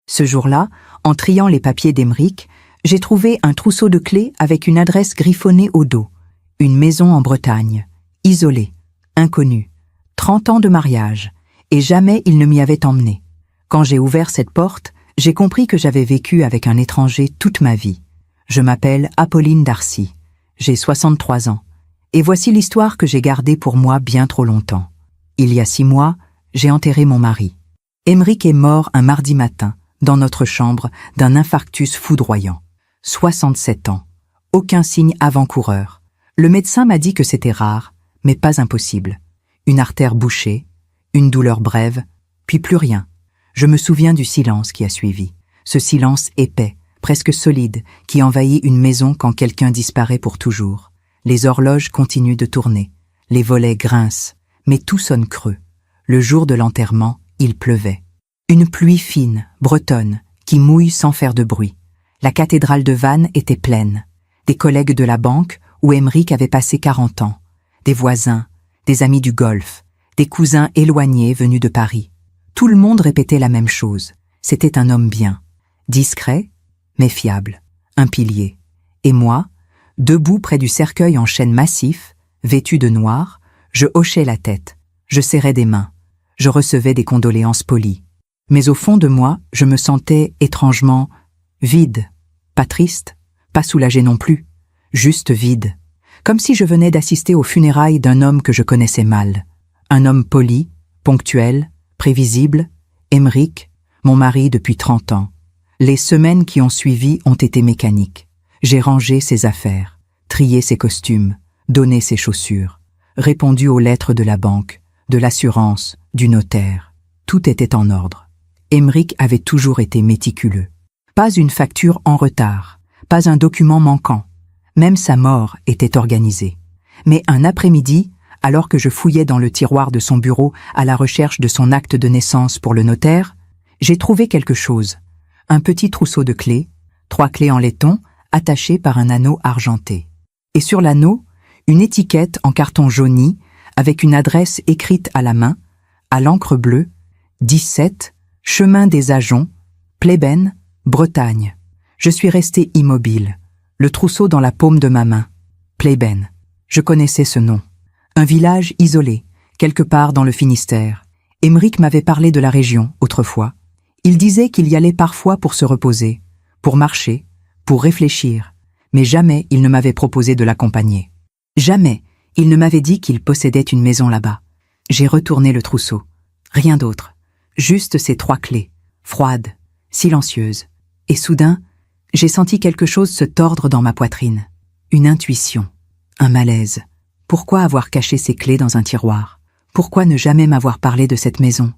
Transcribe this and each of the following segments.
Ce jour-là, en triant les papiers d'Emeric, j'ai trouvé un trousseau de clés avec une adresse griffonnée au dos. Une maison en Bretagne, isolée, inconnue, 30 ans de mariage, et jamais il ne m'y avait emmené. Quand j'ai ouvert cette porte, j'ai compris que j'avais vécu avec un étranger toute ma vie. Je m'appelle Apolline Darcy, j'ai 63 ans, et voici l'histoire que j'ai gardée pour moi bien trop longtemps. Il y a 6 mois, j'ai enterré mon mari. Emeric est mort un mardi matin, dans notre chambre, d'un infarctus foudroyant. 67 ans, aucun signe avant-coureur. Le médecin m'a dit que c'était rare, mais pas impossible. Une artère bouchée, une douleur brève, puis plus rien. Je me souviens du silence qui a suivi. Ce silence épais, presque solide, qui envahit une maison quand quelqu'un disparaît pour toujours. Les horloges continuent de tourner, les volets grincent, mais tout sonne creux. Le jour de l'enterrement, il pleuvait. Une pluie fine, bretonne, qui mouille sans faire de bruit. La cathédrale de Vannes était pleine. Des collègues de la banque, où Emeric avait passé 40 ans. Des voisins, des amis du golf, des cousins éloignés venus de Paris. Tout le monde répétait la même chose. C'était un homme bien, discret, mais fiable, un pilier. Et moi, debout près du cercueil en chêne massif, vêtu de noir, je hochais la tête, je serrais des mains, je recevais des condoléances polies. Mais au fond de moi, je me sentais étrangement vide, pas triste, pas soulagé non plus, juste vide, comme si je venais d'assister aux funérailles d'un homme que je connaissais mal. Un homme poli, ponctuel, prévisible, Emeric, mon mari depuis 30 ans. Les semaines qui ont suivi ont été mécaniques. J'ai rangé ses affaires, trié ses costumes, donné ses chaussures, répondu aux lettres de la banque, de l'assurance, du notaire. Tout était en ordre. Emeric avait toujours été méticuleux. Pas une facture en retard, pas un document manquant. Même sa mort était organisée. Mais un après-midi, alors que je fouillais dans le tiroir de son bureau à la recherche de son acte de naissance pour le notaire, j'ai trouvé quelque chose. Un petit trousseau de clés, 3 clés en laiton, attachées par un anneau argenté. Et sur l'anneau, une étiquette en carton jauni avec une adresse écrite à la main, à l'encre bleue, 17, chemin des Ajoncs, Plébène, Bretagne. Je suis resté immobile, le trousseau dans la paume de ma main. Plébène. Je connaissais ce nom. Un village isolé, quelque part dans le Finistère. Emeric m'avait parlé de la région, autrefois. Il disait qu'il y allait parfois pour se reposer, pour marcher, pour réfléchir, mais jamais il ne m'avait proposé de l'accompagner. Jamais il ne m'avait dit qu'il possédait une maison là-bas. J'ai retourné le trousseau. Rien d'autre. Juste ces 3 clés, froides, silencieuses. Et soudain, j'ai senti quelque chose se tordre dans ma poitrine. Une intuition, un malaise. Pourquoi avoir caché ces clés dans un tiroir? Pourquoi ne jamais m'avoir parlé de cette maison?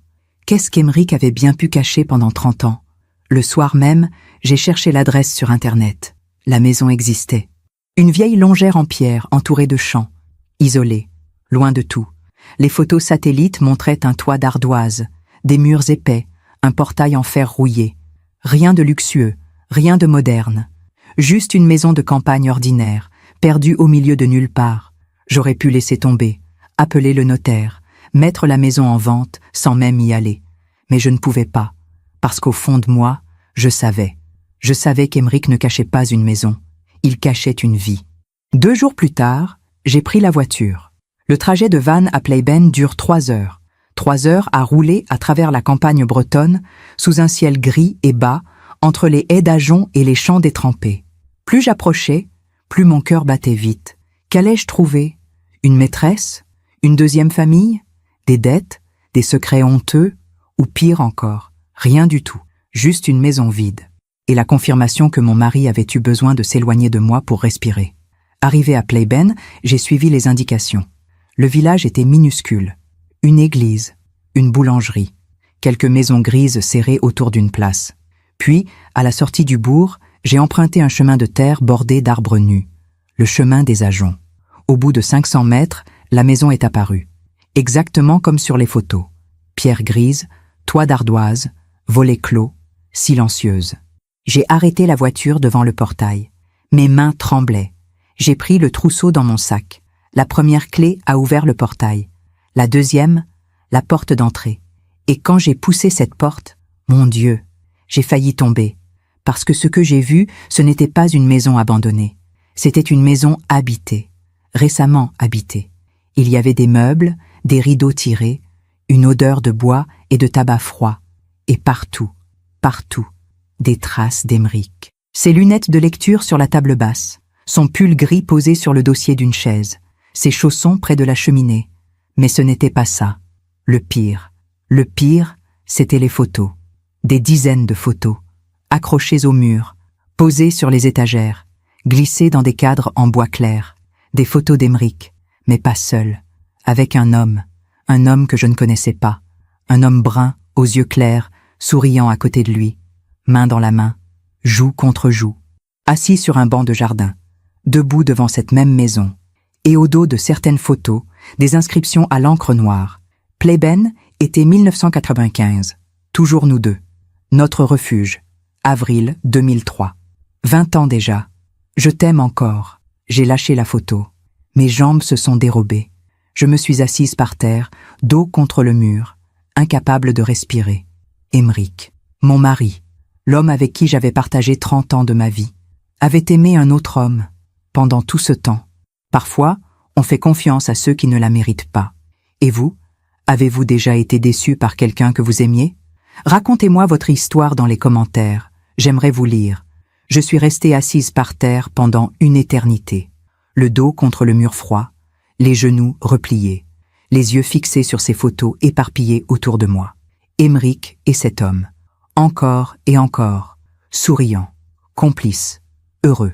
Qu'est-ce qu'Emeric avait bien pu cacher pendant 30 ans? Le soir même, j'ai cherché l'adresse sur Internet. La maison existait. Une vieille longère en pierre entourée de champs, isolée, loin de tout. Les photos satellites montraient un toit d'ardoise, des murs épais, un portail en fer rouillé. Rien de luxueux, rien de moderne. Juste une maison de campagne ordinaire, perdue au milieu de nulle part. J'aurais pu laisser tomber, appeler le notaire, mettre la maison en vente sans même y aller. Mais je ne pouvais pas, parce qu'au fond de moi, je savais qu'Emeric ne cachait pas une maison, il cachait une vie. 2 jours plus tard, j'ai pris la voiture. Le trajet de Vannes à Pleyben dure 3 heures. 3 heures à rouler à travers la campagne bretonne, sous un ciel gris et bas, entre les haies d'Ajoncs et les champs détrempés. Plus j'approchais, plus mon cœur battait vite. Qu'allais-je trouver? Une maîtresse? Une deuxième famille? Des dettes? Des secrets honteux? Ou pire encore, rien du tout, juste une maison vide. Et la confirmation que mon mari avait eu besoin de s'éloigner de moi pour respirer. Arrivé à Pleyben, j'ai suivi les indications. Le village était minuscule. Une église, une boulangerie, quelques maisons grises serrées autour d'une place. Puis, à la sortie du bourg, j'ai emprunté un chemin de terre bordé d'arbres nus, le chemin des Ajoncs. Au bout de 500 mètres, la maison est apparue, exactement comme sur les photos. Pierre grise, toit d'ardoise, volets clos, silencieuse. J'ai arrêté la voiture devant le portail. Mes mains tremblaient. J'ai pris le trousseau dans mon sac. La première clé a ouvert le portail. La deuxième, la porte d'entrée. Et quand j'ai poussé cette porte, mon Dieu, J'ai failli tomber, parce que ce que j'ai vu, ce n'était pas une maison abandonnée. C'était une maison habitée, récemment habitée. Il y avait des meubles, des rideaux tirés, une odeur de bois et de tabac froid. Et partout, des traces d'Emeric. Ses lunettes de lecture sur la table basse, son pull gris posé sur le dossier d'une chaise, ses chaussons près de la cheminée. Mais ce n'était pas ça. Le pire, c'était les photos. Des dizaines de photos, accrochées au mur, posées sur les étagères, glissées dans des cadres en bois clair. Des photos d'Emeric, mais pas seul, avec un homme que je ne connaissais pas, un homme brun, aux yeux clairs, souriant à côté de lui, main dans la main, joue contre joue, assis sur un banc de jardin, debout devant cette même maison, et au dos de certaines photos, des inscriptions à l'encre noire. Pleben, été 1995, toujours nous deux. Notre refuge, avril 2003. 20 ans déjà. Je t'aime encore. J'ai lâché la photo. Mes jambes se sont dérobées. Je me suis assise par terre, dos contre le mur, incapable de respirer. Emeric, mon mari, l'homme avec qui j'avais partagé 30 ans de ma vie, avait aimé un autre homme pendant tout ce temps. Parfois, on fait confiance à ceux qui ne la méritent pas. Et vous, avez-vous déjà été déçu par quelqu'un que vous aimiez? Racontez-moi votre histoire dans les commentaires. J'aimerais vous lire. Je suis restée assise par terre pendant une éternité, le dos contre le mur froid, les genoux repliés, les yeux fixés sur ces photos éparpillées autour de moi. Emeric et cet homme, encore et encore, souriant, complice, heureux.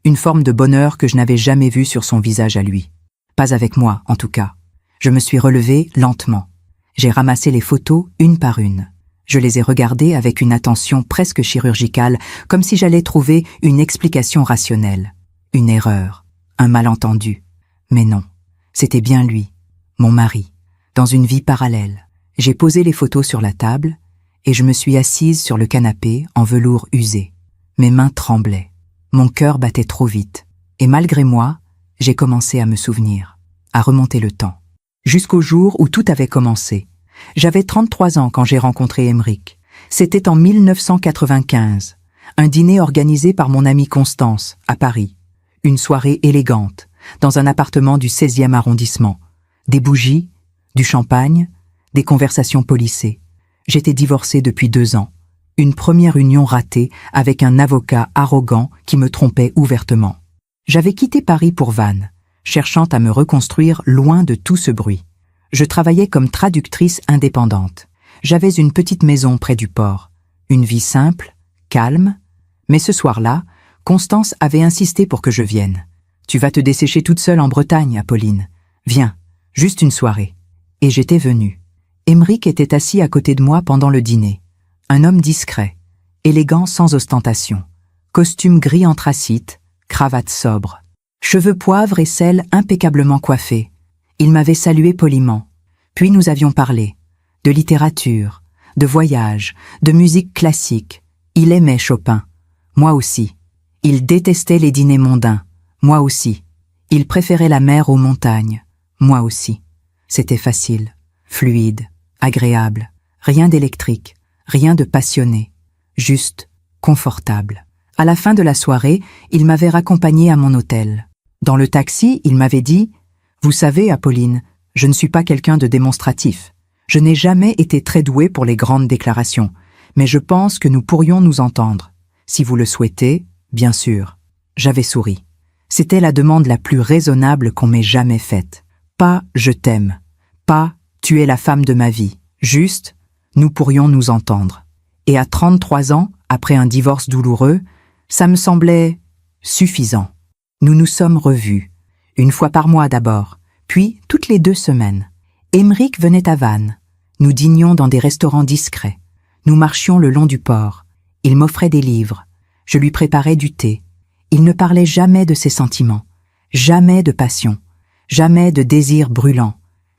Une forme de bonheur que je n'avais jamais vue sur son visage à lui. Pas avec moi, en tout cas. Je me suis relevée lentement. J'ai ramassé les photos une par une. Je les ai regardées avec une attention presque chirurgicale, comme si j'allais trouver une explication rationnelle. Une erreur, un malentendu. Mais non, c'était bien lui, mon mari, dans une vie parallèle. J'ai posé les photos sur la table et je me suis assise sur le canapé en velours usé. Mes mains tremblaient. Mon cœur battait trop vite. Et malgré moi, j'ai commencé à me souvenir, à remonter le temps. Jusqu'au jour où tout avait commencé. J'avais 33 ans quand j'ai rencontré Emeric. C'était en 1995. Un dîner organisé par mon amie Constance, à Paris. Une soirée élégante, dans un appartement du 16e arrondissement. Des bougies, du champagne, des conversations policées. J'étais divorcée depuis 2 ans. Une première union ratée avec un avocat arrogant qui me trompait ouvertement. J'avais quitté Paris pour Vannes, cherchant à me reconstruire loin de tout ce bruit. Je travaillais comme traductrice indépendante. J'avais une petite maison près du port. Une vie simple, calme. Mais ce soir-là, Constance avait insisté pour que je vienne. « Tu vas te dessécher toute seule en Bretagne, Apolline. Viens, juste une soirée. » Et j'étais venue. Emeric était assis à côté de moi pendant le dîner. Un homme discret, élégant sans ostentation. Costume gris anthracite, cravate sobre. Cheveux poivre et sel impeccablement coiffés. Il m'avait salué poliment. Puis nous avions parlé. De littérature, de voyage, de musique classique. Il aimait Chopin. Moi aussi. Il détestait les dîners mondains. Moi aussi. Il préférait la mer aux montagnes. Moi aussi. C'était facile, fluide, agréable. Rien d'électrique, rien de passionné. Juste confortable. À la fin de la soirée, il m'avait raccompagné à mon hôtel. Dans le taxi, il m'avait dit « Vous savez, Apolline, je ne suis pas quelqu'un de démonstratif. Je n'ai jamais été très doué pour les grandes déclarations, mais je pense que nous pourrions nous entendre. Si vous le souhaitez, bien sûr. » J'avais souri. C'était la demande la plus raisonnable qu'on m'ait jamais faite. Pas « je t'aime », pas « tu es la femme de ma vie », juste « nous pourrions nous entendre ». Et à 33 ans, après un divorce douloureux, ça me semblait suffisant. Nous nous sommes revus, une fois par mois d'abord, puis toutes les 2 semaines. Emeric venait à Vannes. Nous dînions dans des restaurants discrets. Nous marchions le long du port. Il m'offrait des livres. Je lui préparais du thé. Il ne parlait jamais de ses sentiments, jamais de passion, jamais de désir brûlant.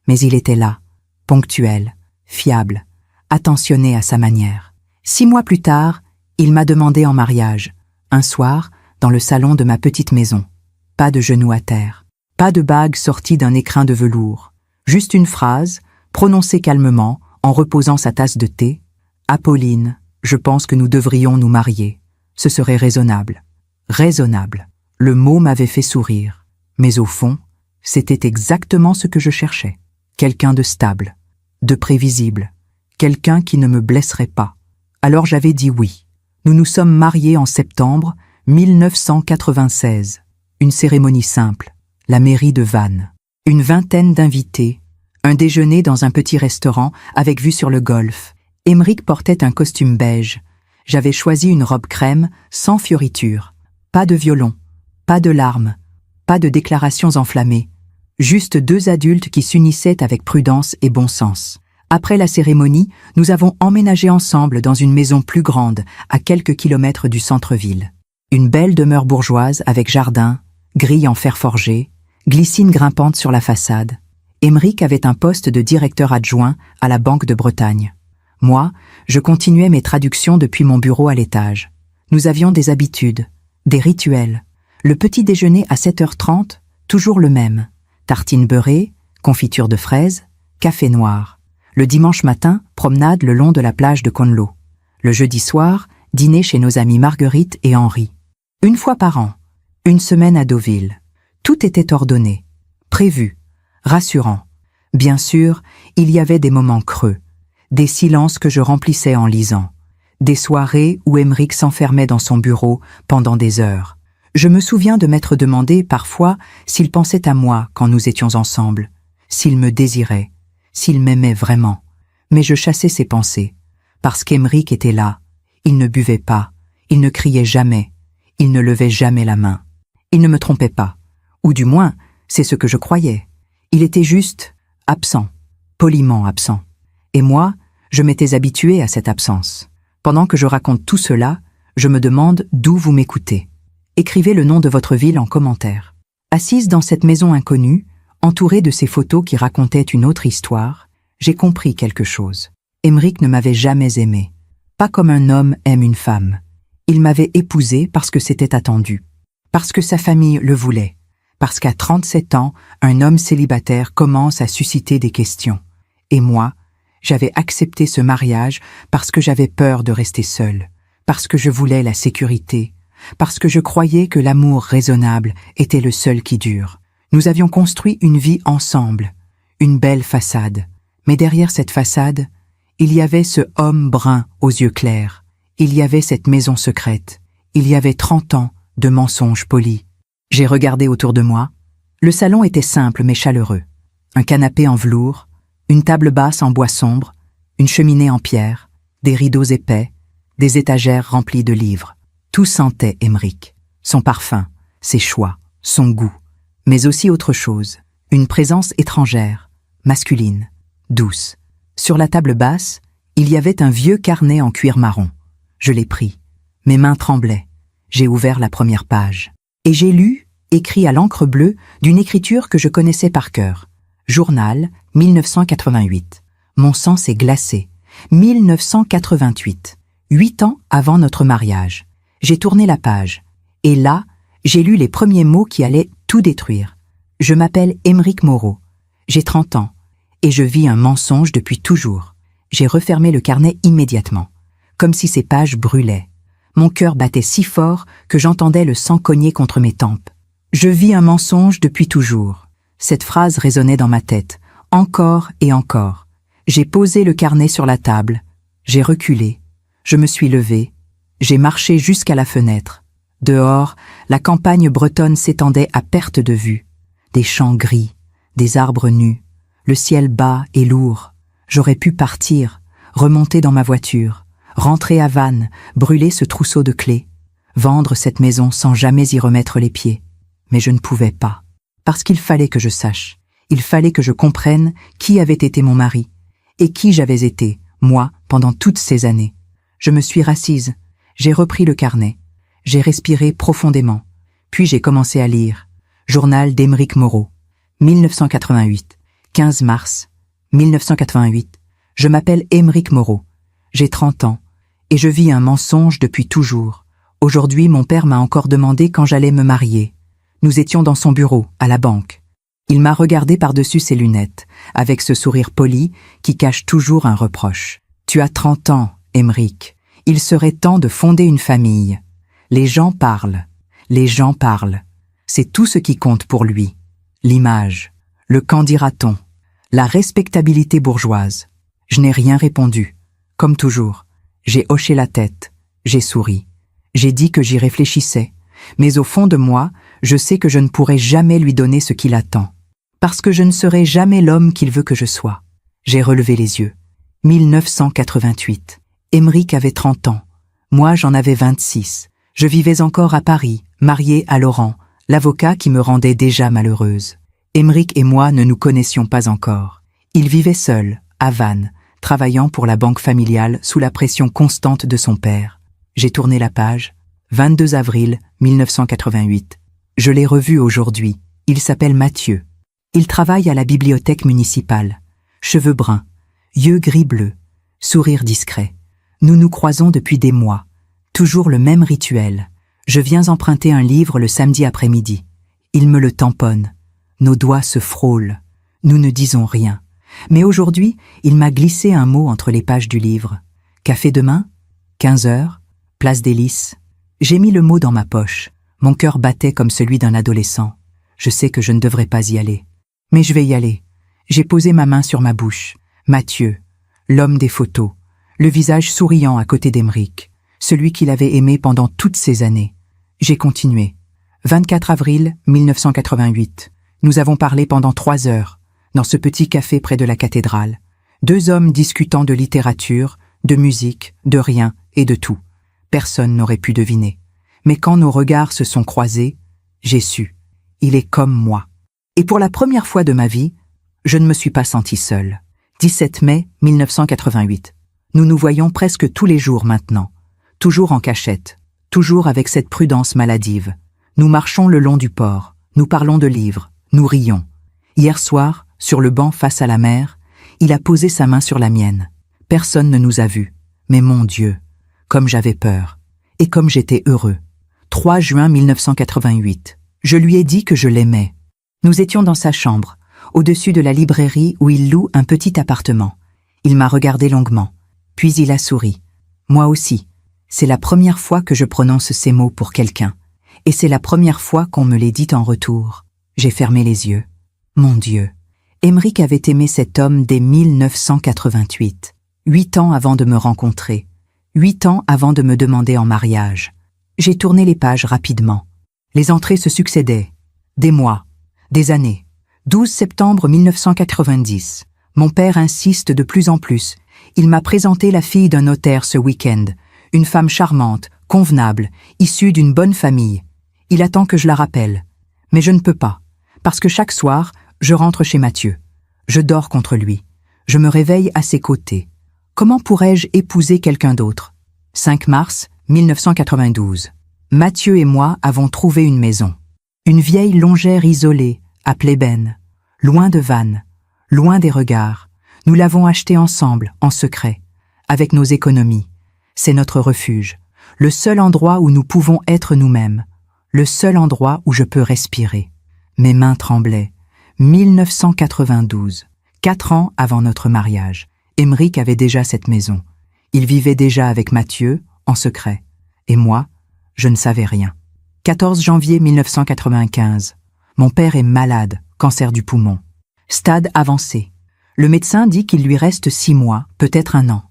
Mais il était là, ponctuel, fiable, attentionné à sa manière. 6 mois plus tard, il m'a demandé en mariage, un soir, dans le salon de ma petite maison. Pas de genoux à terre, pas de bague sortie d'un écrin de velours, juste une phrase, prononcée calmement, en reposant sa tasse de thé. « Apolline, Je pense que nous devrions nous marier. Ce serait raisonnable. Raisonnable. Le mot m'avait fait sourire. Mais au fond, c'était exactement ce que je cherchais. Quelqu'un de stable, de prévisible, quelqu'un qui ne me blesserait pas. Alors j'avais dit oui. Nous nous sommes mariés en septembre 1996. Une cérémonie simple, la mairie de Vannes. Une vingtaine d'invités, un déjeuner dans un petit restaurant avec vue sur le golfe. Aymeric portait un costume beige. J'avais choisi une robe crème, sans fioritures. Pas de violon, pas de larmes, pas de déclarations enflammées. Juste deux adultes qui s'unissaient avec prudence et bon sens. Après la cérémonie, nous avons emménagé ensemble dans une maison plus grande, à quelques kilomètres du centre-ville. Une belle demeure bourgeoise avec jardin, grille en fer forgé, glycine grimpante sur la façade. Aymeric avait un poste de directeur adjoint à la Banque de Bretagne. Moi, je continuais mes traductions depuis mon bureau à l'étage. Nous avions des habitudes, des rituels. Le petit déjeuner à 7h30, toujours le même. Tartines beurrées, confiture de fraises, café noir. Le dimanche matin, promenade le long de la plage de Conlo. Le jeudi soir, dîner chez nos amis Marguerite et Henri. Une fois par an, une semaine à Deauville. Tout était ordonné, prévu, rassurant. Bien sûr, il y avait des moments creux, des silences que je remplissais en lisant, des soirées où Aymeric s'enfermait dans son bureau pendant des heures. Je me souviens de m'être demandé parfois s'il pensait à moi quand nous étions ensemble, s'il me désirait, s'il m'aimait vraiment. Mais je chassais ces pensées, parce qu'Aymeric était là. Il ne buvait pas, il ne criait jamais, il ne levait jamais la main. Il ne me trompait pas, ou du moins, c'est ce que je croyais. Il était juste absent, poliment absent. Et moi, je m'étais habituée à cette absence. Pendant que je raconte tout cela, je me demande d'où vous m'écoutez. Écrivez le nom de votre ville en commentaire. Assise dans cette maison inconnue, entourée de ces photos qui racontaient une autre histoire, j'ai compris quelque chose. Aymeric ne m'avait jamais aimée. Pas comme un homme aime une femme. Il m'avait épousée parce que c'était attendu. Parce que sa famille le voulait. Parce qu'à 37 ans, un homme célibataire commence à susciter des questions. Et moi, j'avais accepté ce mariage parce que j'avais peur de rester seule, parce que je voulais la sécurité, parce que je croyais que l'amour raisonnable était le seul qui dure. Nous avions construit une vie ensemble, une belle façade. Mais derrière cette façade, il y avait ce homme brun aux yeux clairs. Il y avait cette maison secrète. Il y avait 30 ans de mensonges polis. J'ai regardé autour de moi. Le salon était simple mais chaleureux. Un canapé en velours, une table basse en bois sombre, une cheminée en pierre, des rideaux épais, des étagères remplies de livres. Tout sentait Aymeric, son parfum, ses choix, son goût, mais aussi autre chose, une présence étrangère, masculine, douce. Sur la table basse, il y avait un vieux carnet en cuir marron. Je l'ai pris. Mes mains tremblaient. J'ai ouvert la première page. Et j'ai lu, écrit à l'encre bleue, d'une écriture que je connaissais par cœur. Journal, 1988. Mon sang s'est glacé. 1988. 8 ans avant notre mariage. J'ai tourné la page. Et là, j'ai lu les premiers mots qui allaient tout détruire. Je m'appelle Aymeric Moreau. J'ai 30 ans. Et je vis un mensonge depuis toujours. J'ai refermé le carnet immédiatement, comme si ces pages brûlaient. Mon cœur battait si fort que j'entendais le sang cogner contre mes tempes. Je vis un mensonge depuis toujours. Cette phrase résonnait dans ma tête, encore et encore. J'ai posé le carnet sur la table. J'ai reculé. Je me suis levée. J'ai marché jusqu'à la fenêtre. Dehors, la campagne bretonne s'étendait à perte de vue. Des champs gris, des arbres nus. Le ciel bas et lourd. J'aurais pu partir, remonter dans ma voiture, rentrer à Vannes, brûler ce trousseau de clés, vendre cette maison sans jamais y remettre les pieds. Mais je ne pouvais pas. Parce qu'il fallait que je sache. Il fallait que je comprenne qui avait été mon mari et qui j'avais été, moi, pendant toutes ces années. Je me suis rassise. J'ai repris le carnet. J'ai respiré profondément. Puis j'ai commencé à lire. Journal d'Aymeric Moreau. 1988. 15 mars 1988. Je m'appelle Aymeric Moreau. J'ai 30 ans et je vis un mensonge depuis toujours. Aujourd'hui, mon père m'a encore demandé quand j'allais me marier. Nous étions dans son bureau, à la banque. Il m'a regardé par-dessus ses lunettes, avec ce sourire poli qui cache toujours un reproche. Tu as 30 ans, Aymeric. Il serait temps de fonder une famille. Les gens parlent. Les gens parlent. C'est tout ce qui compte pour lui. L'image. Le qu'en dira-t-on? La respectabilité bourgeoise. Je n'ai rien répondu. Comme toujours. J'ai hoché la tête. J'ai souri. J'ai dit que j'y réfléchissais. Mais au fond de moi, je sais que je ne pourrai jamais lui donner ce qu'il attend. Parce que je ne serai jamais l'homme qu'il veut que je sois. J'ai relevé les yeux. 1988. Aymeric avait 30 ans. Moi, j'en avais 26. Je vivais encore à Paris, mariée à Laurent, l'avocat qui me rendait déjà malheureuse. Aymeric et moi ne nous connaissions pas encore. Il vivait seul, à Vannes, travaillant pour la banque familiale sous la pression constante de son père. J'ai tourné la page. 22 avril 1988. Je l'ai revu aujourd'hui. Il s'appelle Mathieu. Il travaille à la bibliothèque municipale. Cheveux bruns, yeux gris-bleu, sourire discret. Nous nous croisons depuis des mois. Toujours le même rituel. Je viens emprunter un livre le samedi après-midi. Il me le tamponne. Nos doigts se frôlent. Nous ne disons rien. Mais aujourd'hui, il m'a glissé un mot entre les pages du livre. Café demain? 15 heures? Place des Lys? J'ai mis le mot dans ma poche. Mon cœur battait comme celui d'un adolescent. Je sais que je ne devrais pas y aller. Mais je vais y aller. J'ai posé ma main sur ma bouche. Mathieu, l'homme des photos, le visage souriant à côté d'Aymeric, celui qu'il avait aimé pendant toutes ces années. J'ai continué. 24 avril 1988. Nous avons parlé pendant 3 heures, dans ce petit café près de la cathédrale. 2 hommes discutant de littérature, de musique, de rien et de tout. Personne n'aurait pu deviner. Mais quand nos regards se sont croisés, j'ai su. Il est comme moi. Et pour la première fois de ma vie, je ne me suis pas senti seul. 17 mai 1988. Nous nous voyons presque tous les jours maintenant. Toujours en cachette. Toujours avec cette prudence maladive. Nous marchons le long du port. Nous parlons de livres. Nous rions. Hier soir, sur le banc face à la mer, il a posé sa main sur la mienne. Personne ne nous a vus. Mais mon Dieu, comme j'avais peur. Et comme j'étais heureux. 3 juin 1988. Je lui ai dit que je l'aimais. Nous étions dans sa chambre, au-dessus de la librairie où il loue un petit appartement. Il m'a regardé longuement. Puis il a souri. Moi aussi. C'est la première fois que je prononce ces mots pour quelqu'un. Et c'est la première fois qu'on me les dit en retour. J'ai fermé les yeux. Mon Dieu. Aymeric avait aimé cet homme dès 1988. 8 ans avant de me rencontrer. 8 ans avant de me demander en mariage. J'ai tourné les pages rapidement. Les entrées se succédaient. Des mois. Des années. 12 septembre 1990. Mon père insiste de plus en plus. Il m'a présenté la fille d'un notaire ce week-end. Une femme charmante, convenable, issue d'une bonne famille. Il attend que je la rappelle. Mais je ne peux pas. Parce que chaque soir, je rentre chez Mathieu. Je dors contre lui. Je me réveille à ses côtés. Comment pourrais-je épouser quelqu'un d'autre? 5 mars 1992. Mathieu et moi avons trouvé une maison. Une vieille longère isolée, à Plébène, loin de Vannes, loin des regards. Nous l'avons achetée ensemble, en secret, avec nos économies. C'est notre refuge, le seul endroit où nous pouvons être nous-mêmes, le seul endroit où je peux respirer. Mes mains tremblaient. 1992, 4 ans avant notre mariage. Aymeric avait déjà cette maison. Il vivait déjà avec Mathieu, en secret. Et moi, je ne savais rien. 14 janvier 1995. Mon père est malade, cancer du poumon. Stade avancé. Le médecin dit qu'il lui reste 6 mois, peut-être 1 an.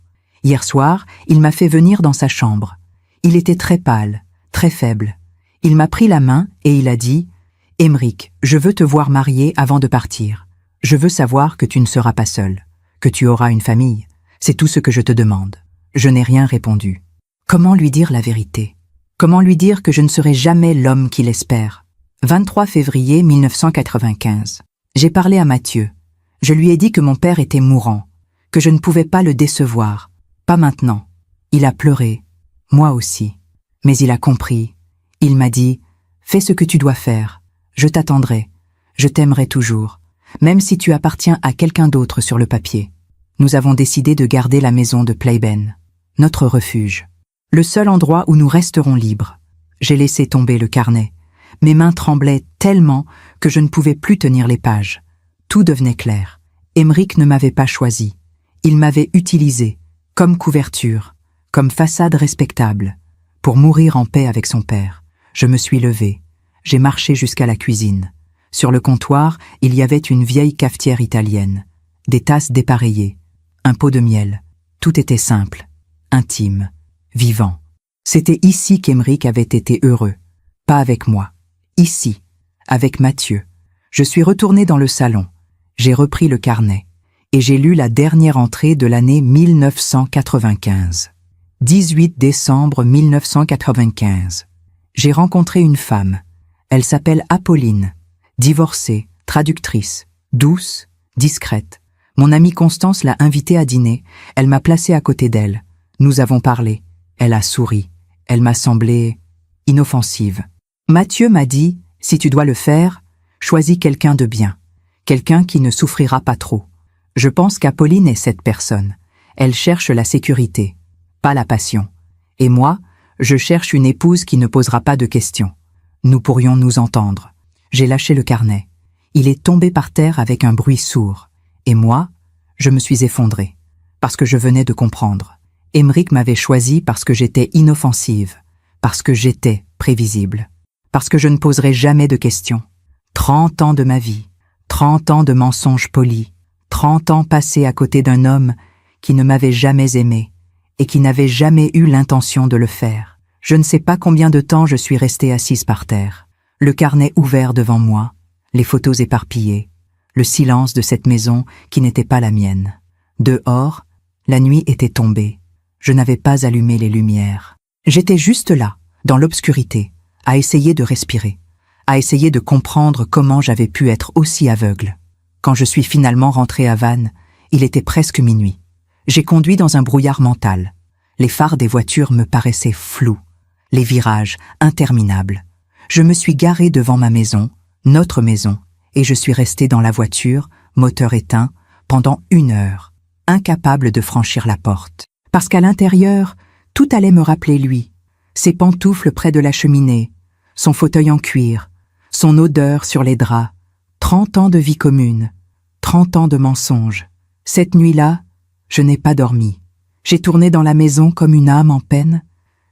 Hier soir, il m'a fait venir dans sa chambre. Il était très pâle, très faible. Il m'a pris la main et il a dit « Aymeric, je veux te voir marié avant de partir. Je veux savoir que tu ne seras pas seul, que tu auras une famille. C'est tout ce que je te demande. » Je n'ai rien répondu. Comment lui dire la vérité? Comment lui dire que je ne serai jamais l'homme qu'il espère? 23 février 1995. J'ai parlé à Mathieu. Je lui ai dit que mon père était mourant, que je ne pouvais pas le décevoir. Pas maintenant. Il a pleuré. Moi aussi. Mais il a compris. Il m'a dit « Fais ce que tu dois faire. Je t'attendrai. Je t'aimerai toujours, même si tu appartiens à quelqu'un d'autre sur le papier. » Nous avons décidé de garder la maison de Plébène, notre refuge. Le seul endroit où nous resterons libres. J'ai laissé tomber le carnet. Mes mains tremblaient tellement que je ne pouvais plus tenir les pages. Tout devenait clair. Aymeric ne m'avait pas choisi. Il m'avait utilisé, comme couverture, comme façade respectable, pour mourir en paix avec son père. Je me suis levé. J'ai marché jusqu'à la cuisine. Sur le comptoir, il y avait une vieille cafetière italienne, des tasses dépareillées, un pot de miel. Tout était simple, intime, vivant. C'était ici qu'Aymeric avait été heureux, pas avec moi. Ici, avec Mathieu. Je suis retourné dans le salon. J'ai repris le carnet et j'ai lu la dernière entrée de l'année 1995. 18 décembre 1995. J'ai rencontré une femme. Elle s'appelle Apolline. Divorcée, traductrice, douce, discrète. Mon amie Constance l'a invitée à dîner. Elle m'a placé à côté d'elle. Nous avons parlé. Elle a souri. Elle m'a semblé inoffensive. Mathieu m'a dit, si tu dois le faire, choisis quelqu'un de bien. Quelqu'un qui ne souffrira pas trop. Je pense qu'Apolline est cette personne. Elle cherche la sécurité, pas la passion. Et moi, je cherche une épouse qui ne posera pas de questions. Nous pourrions nous entendre. J'ai lâché le carnet. Il est tombé par terre avec un bruit sourd. Et moi, je me suis effondré, parce que je venais de comprendre. Aymeric m'avait choisi parce que j'étais inoffensive, parce que j'étais prévisible, parce que je ne poserai jamais de questions. 30 ans de ma vie, 30 ans de mensonges polis, 30 ans passés à côté d'un homme qui ne m'avait jamais aimé et qui n'avait jamais eu l'intention de le faire. Je ne sais pas combien de temps je suis restée assise par terre, le carnet ouvert devant moi, les photos éparpillées, le silence de cette maison qui n'était pas la mienne. Dehors, la nuit était tombée. Je n'avais pas allumé les lumières. J'étais juste là, dans l'obscurité, à essayer de respirer, à essayer de comprendre comment j'avais pu être aussi aveugle. Quand je suis finalement rentrée à Vannes, il était presque minuit. J'ai conduit dans un brouillard mental. Les phares des voitures me paraissaient flous, les virages interminables. Je me suis garée devant ma maison, notre maison, et je suis restée dans la voiture, moteur éteint, pendant 1 heure, incapable de franchir la porte. Parce qu'à l'intérieur, tout allait me rappeler lui, ses pantoufles près de la cheminée, son fauteuil en cuir, son odeur sur les draps, 30 ans de vie commune, 30 ans de mensonges. Cette nuit-là, je n'ai pas dormi. J'ai tourné dans la maison comme une âme en peine.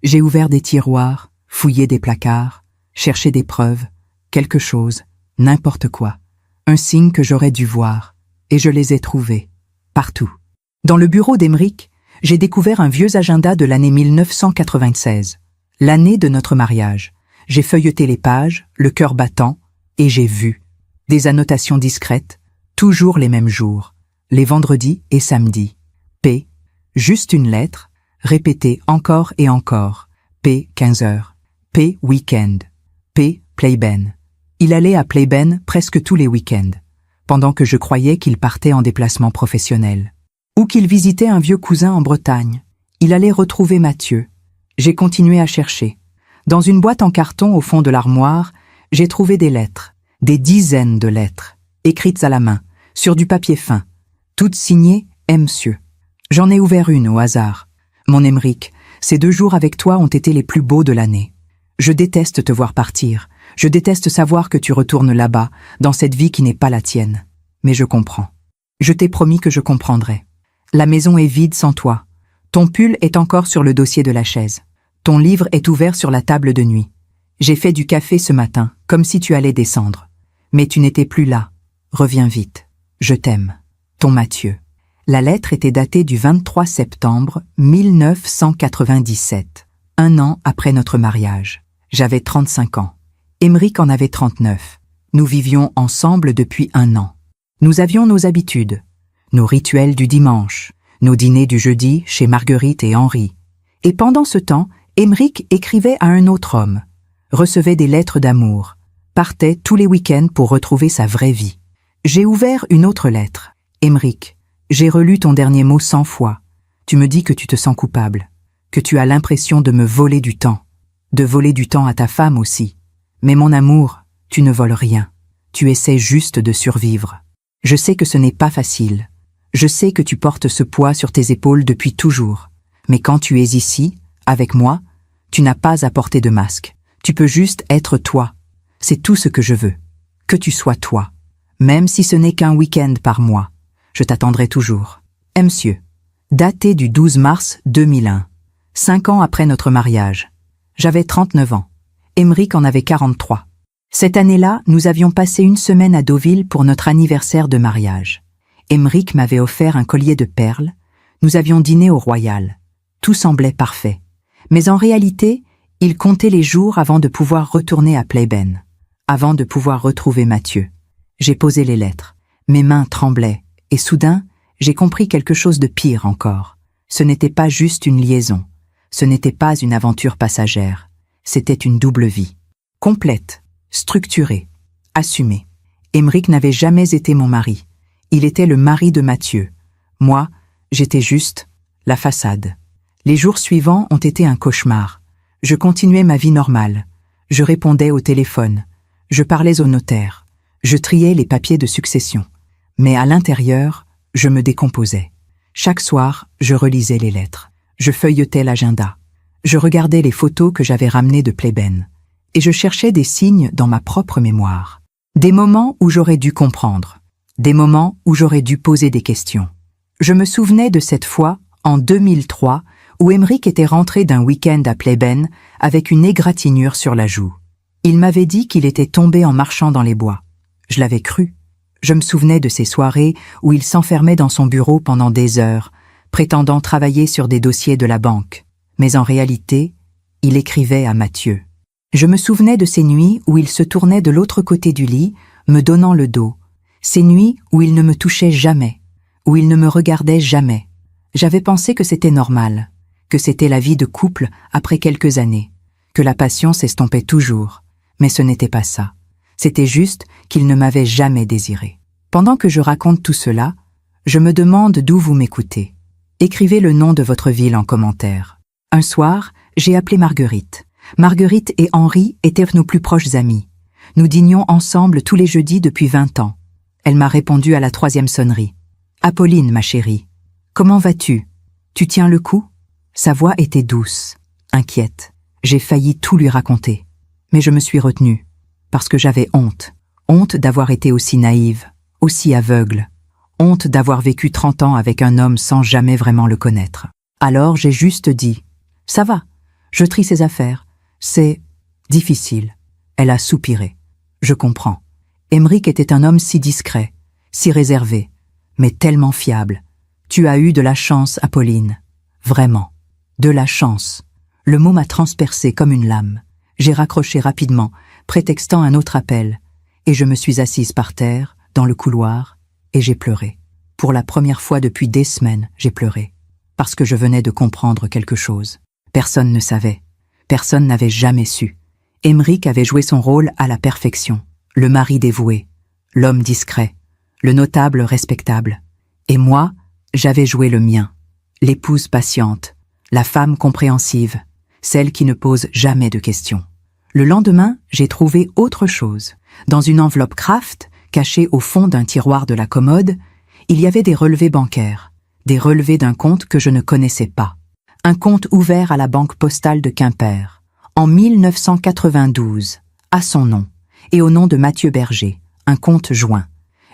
J'ai ouvert des tiroirs, fouillé des placards, cherché des preuves, quelque chose, n'importe quoi. Un signe que j'aurais dû voir, et je les ai trouvés, partout. Dans le bureau d'Aymeric, j'ai découvert un vieux agenda de l'année 1996, l'année de notre mariage. J'ai feuilleté les pages, le cœur battant, et j'ai vu. Des annotations discrètes, toujours les mêmes jours, les vendredis et samedis. P, juste une lettre, répétée encore et encore. P, 15 heures. P, week-end. P, Playben. Il allait à Playben presque tous les week-ends, pendant que je croyais qu'il partait en déplacement professionnel. Ou qu'il visitait un vieux cousin en Bretagne. Il allait retrouver Mathieu. J'ai continué à chercher. Dans une boîte en carton au fond de l'armoire, j'ai trouvé des lettres, des dizaines de lettres, écrites à la main, sur du papier fin, toutes signées « Monsieur ». J'en ai ouvert une au hasard. Mon Aymeric, ces 2 jours avec toi ont été les plus beaux de l'année. Je déteste te voir partir. Je déteste savoir que tu retournes là-bas, dans cette vie qui n'est pas la tienne. Mais je comprends. Je t'ai promis que je comprendrais. La maison est vide sans toi. Ton pull est encore sur le dossier de la chaise. Ton livre est ouvert sur la table de nuit. J'ai fait du café ce matin, comme si tu allais descendre. Mais tu n'étais plus là. Reviens vite. Je t'aime. Ton Mathieu. La lettre était datée du 23 septembre 1997, 1 an après notre mariage. J'avais 35 ans. Aymeric en avait 39. Nous vivions ensemble depuis 1 an. Nous avions nos habitudes, nos rituels du dimanche, nos dîners du jeudi chez Marguerite et Henri. Et pendant ce temps, Aymeric écrivait à un autre homme, recevait des lettres d'amour, partait tous les week-ends pour retrouver sa vraie vie. J'ai ouvert une autre lettre. Aymeric, j'ai relu ton dernier mot 100 fois. Tu me dis que tu te sens coupable, que tu as l'impression de me voler du temps, de voler du temps à ta femme aussi. Mais mon amour, tu ne voles rien. Tu essaies juste de survivre. Je sais que ce n'est pas facile. Je sais que tu portes ce poids sur tes épaules depuis toujours. Mais quand tu es ici, avec moi, tu n'as pas à porter de masque. Tu peux juste être toi. C'est tout ce que je veux. Que tu sois toi. Même si ce n'est qu'un week-end par mois. Je t'attendrai toujours. Monsieur. Daté du 12 mars 2001. 5 ans après notre mariage. J'avais 39 ans. Émeric en avait 43. Cette année-là, nous avions passé une semaine à Deauville pour notre anniversaire de mariage. Émeric m'avait offert un collier de perles. Nous avions dîné au Royal. Tout semblait parfait. Mais en réalité, il comptait les jours avant de pouvoir retourner à Playben, avant de pouvoir retrouver Mathieu. J'ai posé les lettres. Mes mains tremblaient, et soudain, j'ai compris quelque chose de pire encore. Ce n'était pas juste une liaison. Ce n'était pas une aventure passagère. C'était une double vie. Complète, structurée, assumée. Émeric n'avait jamais été mon mari. Il était le mari de Mathieu. Moi, j'étais juste la façade. Les jours suivants ont été un cauchemar. Je continuais ma vie normale. Je répondais au téléphone. Je parlais au notaire. Je triais les papiers de succession. Mais à l'intérieur, je me décomposais. Chaque soir, je relisais les lettres. Je feuilletais l'agenda. Je regardais les photos que j'avais ramenées de Playben. Et je cherchais des signes dans ma propre mémoire. Des moments où j'aurais dû comprendre. Des moments où j'aurais dû poser des questions. Je me souvenais de cette fois, en 2003, où Émeric était rentré d'un week-end à Playben avec une égratignure sur la joue. Il m'avait dit qu'il était tombé en marchant dans les bois. Je l'avais cru. Je me souvenais de ces soirées où il s'enfermait dans son bureau pendant des heures, prétendant travailler sur des dossiers de la banque. Mais en réalité, il écrivait à Mathieu. Je me souvenais de ces nuits où il se tournait de l'autre côté du lit, me donnant le dos. Ces nuits où il ne me touchait jamais, où il ne me regardait jamais. J'avais pensé que c'était normal, que c'était la vie de couple après quelques années, que la passion s'estompait toujours. Mais ce n'était pas ça. C'était juste qu'il ne m'avait jamais désiré. Pendant que je raconte tout cela, je me demande d'où vous m'écoutez. Écrivez le nom de votre ville en commentaire. Un soir, j'ai appelé Marguerite. Marguerite et Henri étaient nos plus proches amis. Nous dînions ensemble tous les jeudis depuis 20 ans. Elle m'a répondu à la 3e sonnerie. « Apolline, ma chérie, comment vas-tu? Tu tiens le coup ?» Sa voix était douce, inquiète. J'ai failli tout lui raconter. Mais je me suis retenue, parce que j'avais honte. Honte d'avoir été aussi naïve, aussi aveugle. Honte d'avoir vécu 30 ans avec un homme sans jamais vraiment le connaître. Alors j'ai juste dit « Ça va, je trie ses affaires. C'est difficile. » Elle a soupiré. « Je comprends. Émeric était un homme si discret, si réservé, mais tellement fiable. Tu as eu de la chance, Apolline. Vraiment. De la chance. » Le mot m'a transpercé comme une lame. J'ai raccroché rapidement, prétextant un autre appel, et je me suis assise par terre, dans le couloir, et j'ai pleuré. Pour la première fois depuis des semaines, j'ai pleuré. Parce que je venais de comprendre quelque chose. Personne ne savait. Personne n'avait jamais su. Émeric avait joué son rôle à la perfection. Le mari dévoué, l'homme discret, le notable respectable. Et moi, j'avais joué le mien. L'épouse patiente, la femme compréhensive, celle qui ne pose jamais de questions. Le lendemain, j'ai trouvé autre chose. Dans une enveloppe Kraft, cachée au fond d'un tiroir de la commode, il y avait des relevés bancaires, des relevés d'un compte que je ne connaissais pas. Un compte ouvert à la Banque postale de Quimper, en 1992, à son nom, et au nom de Mathieu Berger, un compte joint.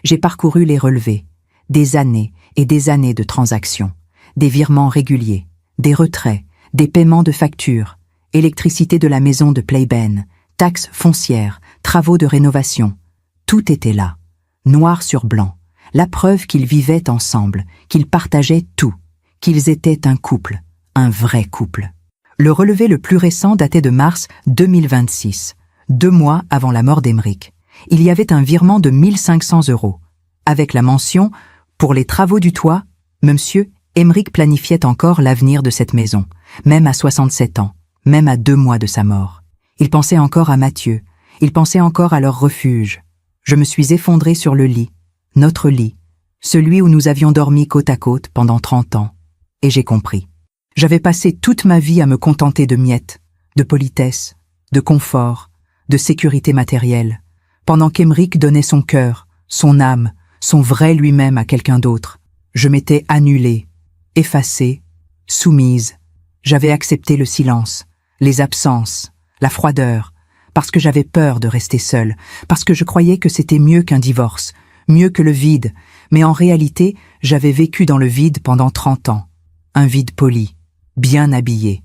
J'ai parcouru les relevés, des années et des années de transactions, des virements réguliers, des retraits, des paiements de factures, électricité de la maison de Playben, taxes foncières, travaux de rénovation. Tout était là, noir sur blanc, la preuve qu'ils vivaient ensemble, qu'ils partageaient tout, qu'ils étaient un couple, un vrai couple. Le relevé le plus récent datait de mars 2026, 2 mois avant la mort d'Émeric. Il y avait un virement de 1 500 €, avec la mention « Pour les travaux du toit, monsieur, Émeric planifiait encore l'avenir de cette maison, même à 67 ans, même à 2 mois de sa mort. Il pensait encore à Mathieu, il pensait encore à leur refuge. Je me suis effondrée sur le lit, notre lit, celui où nous avions dormi côte à côte pendant 30 ans, et j'ai compris. J'avais passé toute ma vie à me contenter de miettes, de politesse, de confort, de sécurité matérielle, pendant qu'Émeric donnait son cœur, son âme, son vrai lui-même à quelqu'un d'autre. Je m'étais annulée, effacée, soumise. J'avais accepté le silence, les absences, la froideur, parce que j'avais peur de rester seule, parce que je croyais que c'était mieux qu'un divorce, mieux que le vide, mais en réalité, j'avais vécu dans le vide pendant 30 ans. Un vide poli, bien habillé,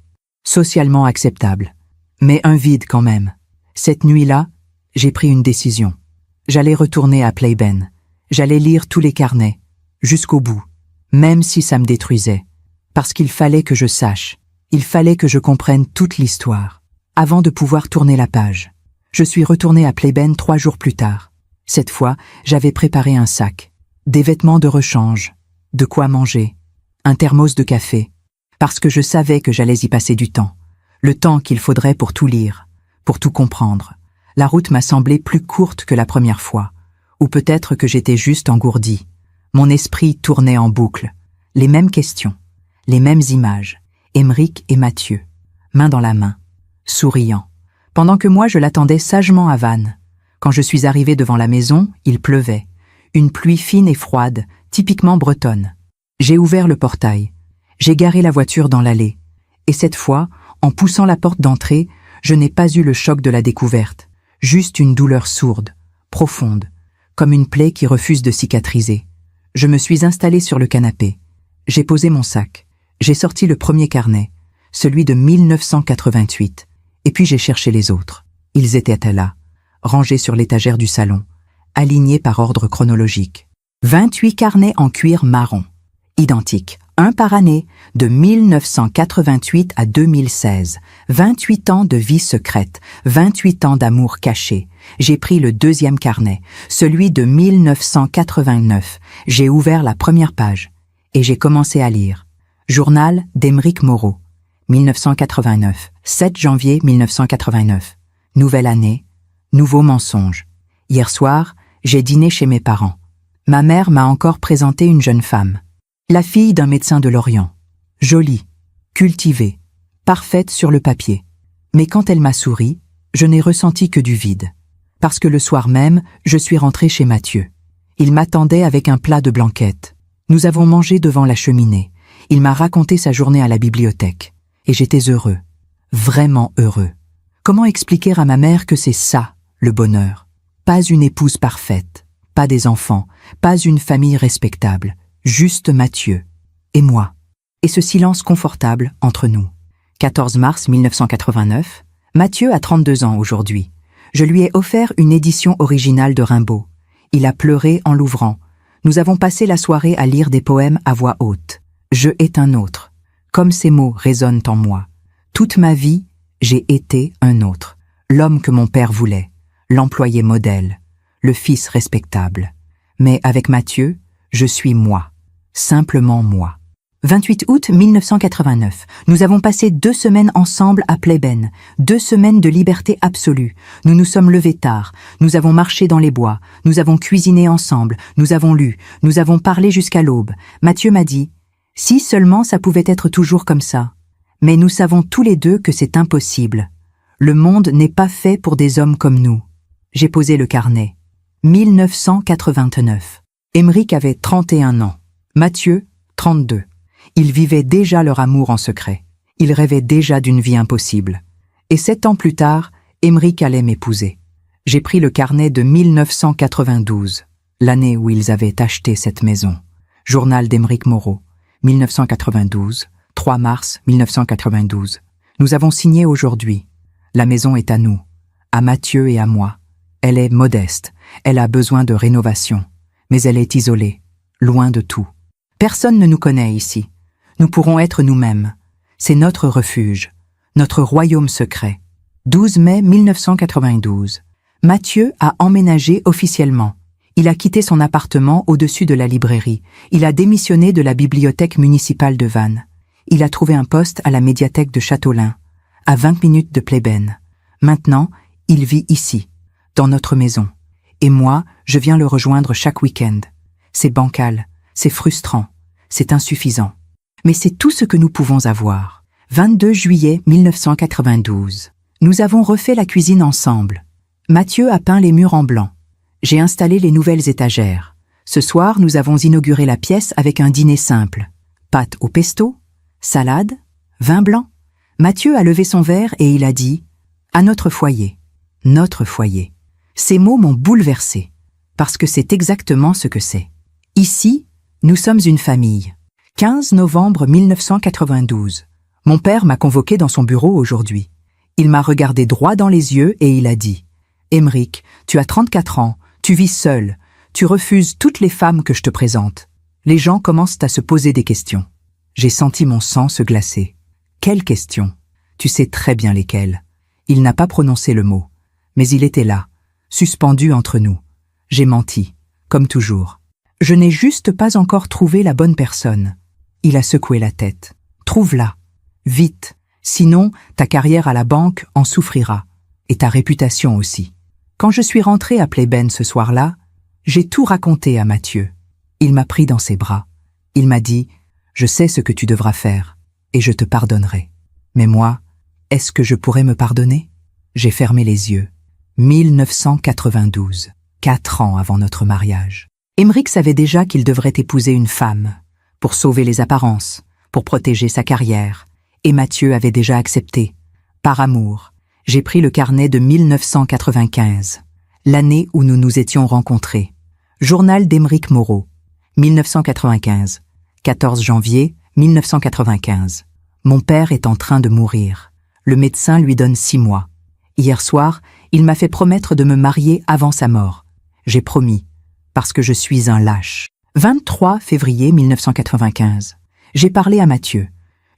socialement acceptable. Mais un vide quand même. Cette nuit-là, j'ai pris une décision. J'allais retourner à Playben. J'allais lire tous les carnets, jusqu'au bout, même si ça me détruisait. Parce qu'il fallait que je sache, il fallait que je comprenne toute l'histoire, avant de pouvoir tourner la page. Je suis retourné à Playben 3 jours plus tard. Cette fois, j'avais préparé un sac, des vêtements de rechange, de quoi manger, un thermos de café, parce que je savais que j'allais y passer du temps, le temps qu'il faudrait pour tout lire, pour tout comprendre. La route m'a semblé plus courte que la première fois, ou peut-être que j'étais juste engourdi. Mon esprit tournait en boucle, les mêmes questions, les mêmes images, Émeric et Mathieu, main dans la main, souriant, pendant que moi je l'attendais sagement à Vannes. Quand je suis arrivé devant la maison, il pleuvait, une pluie fine et froide, typiquement bretonne. J'ai ouvert le portail, j'ai garé la voiture dans l'allée, et cette fois, en poussant la porte d'entrée, je n'ai pas eu le choc de la découverte, juste une douleur sourde, profonde, comme une plaie qui refuse de cicatriser. Je me suis installé sur le canapé, j'ai posé mon sac, j'ai sorti le premier carnet, celui de 1988, et puis j'ai cherché les autres. Ils étaient là, rangés sur l'étagère du salon, alignés par ordre chronologique. 28 carnets en cuir marron, identiques, un par année, de 1988 à 2016. 28 ans de vie secrète, 28 ans d'amour caché. J'ai pris le deuxième carnet, celui de 1989. J'ai ouvert la première page et j'ai commencé à lire. Journal d'Émeric Moreau, 1989, 7 janvier 1989. Nouvelle année, nouveau mensonge. Hier soir, j'ai dîné chez mes parents. Ma mère m'a encore présenté une jeune femme. La fille d'un médecin de l'Orient. Jolie, cultivée, parfaite sur le papier. Mais quand elle m'a souri, je n'ai ressenti que du vide. Parce que le soir même, je suis rentré chez Mathieu. Il m'attendait avec un plat de blanquette. Nous avons mangé devant la cheminée. Il m'a raconté sa journée à la bibliothèque. Et j'étais heureux. Vraiment heureux. Comment expliquer à ma mère que c'est ça, le bonheur? Pas une épouse parfaite, pas des enfants, pas une famille respectable. Juste Mathieu, et moi, et ce silence confortable entre nous. 14 mars 1989, Mathieu a 32 ans aujourd'hui. Je lui ai offert une édition originale de Rimbaud. Il a pleuré en l'ouvrant. Nous avons passé la soirée à lire des poèmes à voix haute. Je est un autre. Comme ces mots résonnent en moi. Toute ma vie, j'ai été un autre. L'homme que mon père voulait, l'employé modèle, le fils respectable. Mais avec Mathieu, je suis moi. Simplement moi. 28 août 1989. Nous avons passé 2 semaines ensemble à Playben. 2 semaines de liberté absolue. Nous nous sommes levés tard. Nous avons marché dans les bois. Nous avons cuisiné ensemble. Nous avons lu. Nous avons parlé jusqu'à l'aube. Mathieu m'a dit, si seulement ça pouvait être toujours comme ça. Mais nous savons tous les deux que c'est impossible. Le monde n'est pas fait pour des hommes comme nous. J'ai posé le carnet. 1989. Émeric avait 31 ans. Mathieu, 32. Ils vivaient déjà leur amour en secret. Ils rêvaient déjà d'une vie impossible. Et 7 ans plus tard, Émeric allait m'épouser. J'ai pris le carnet de 1992, l'année où ils avaient acheté cette maison. Journal d'Émeric Moreau, 1992, 3 mars 1992. Nous avons signé aujourd'hui. La maison est à nous, à Mathieu et à moi. Elle est modeste, elle a besoin de rénovation, mais elle est isolée, loin de tout. Personne ne nous connaît ici. Nous pourrons être nous-mêmes. C'est notre refuge, notre royaume secret. 12 mai 1992. Mathieu a emménagé officiellement. Il a quitté son appartement au-dessus de la librairie. Il a démissionné de la bibliothèque municipale de Vannes. Il a trouvé un poste à la médiathèque de Châteaulin, à 20 minutes de Playben. Maintenant, il vit ici, dans notre maison. Et moi, je viens le rejoindre chaque week-end. C'est bancal. C'est frustrant, c'est insuffisant. Mais c'est tout ce que nous pouvons avoir. 22 juillet 1992. Nous avons refait la cuisine ensemble. Mathieu a peint les murs en blanc. J'ai installé les nouvelles étagères. Ce soir, nous avons inauguré la pièce avec un dîner simple. Pâtes au pesto, salade, vin blanc. Mathieu a levé son verre et il a dit « À notre foyer, notre foyer ». Ces mots m'ont bouleversé, parce que c'est exactement ce que c'est. Ici, nous sommes une famille. 15 novembre 1992. Mon père m'a convoqué dans son bureau aujourd'hui. Il m'a regardé droit dans les yeux et il a dit « Aymeric, tu as 34 ans, tu vis seul, tu refuses toutes les femmes que je te présente. » Les gens commencent à se poser des questions. J'ai senti mon sang se glacer. Quelles questions? Tu sais très bien lesquelles. Il n'a pas prononcé le mot, mais il était là, suspendu entre nous. J'ai menti, comme toujours. Je n'ai juste pas encore trouvé la bonne personne. Il a secoué la tête. Trouve-la. Vite. Sinon, ta carrière à la banque en souffrira. Et ta réputation aussi. Quand je suis rentré à Playben ce soir-là, j'ai tout raconté à Mathieu. Il m'a pris dans ses bras. Il m'a dit « Je sais ce que tu devras faire, et je te pardonnerai. » Mais moi, est-ce que je pourrais me pardonner? J'ai fermé les yeux. 1992, 4 ans avant notre mariage. Aymeric savait déjà qu'il devrait épouser une femme, pour sauver les apparences, pour protéger sa carrière, et Mathieu avait déjà accepté. Par amour, j'ai pris le carnet de 1995, l'année où nous nous étions rencontrés. Journal d'Aymeric Moreau, 1995, 14 janvier 1995. Mon père est en train de mourir. Le médecin lui donne 6 mois. Hier soir, il m'a fait promettre de me marier avant sa mort. J'ai promis, parce que je suis un lâche. 23 février 1995. J'ai parlé à Mathieu.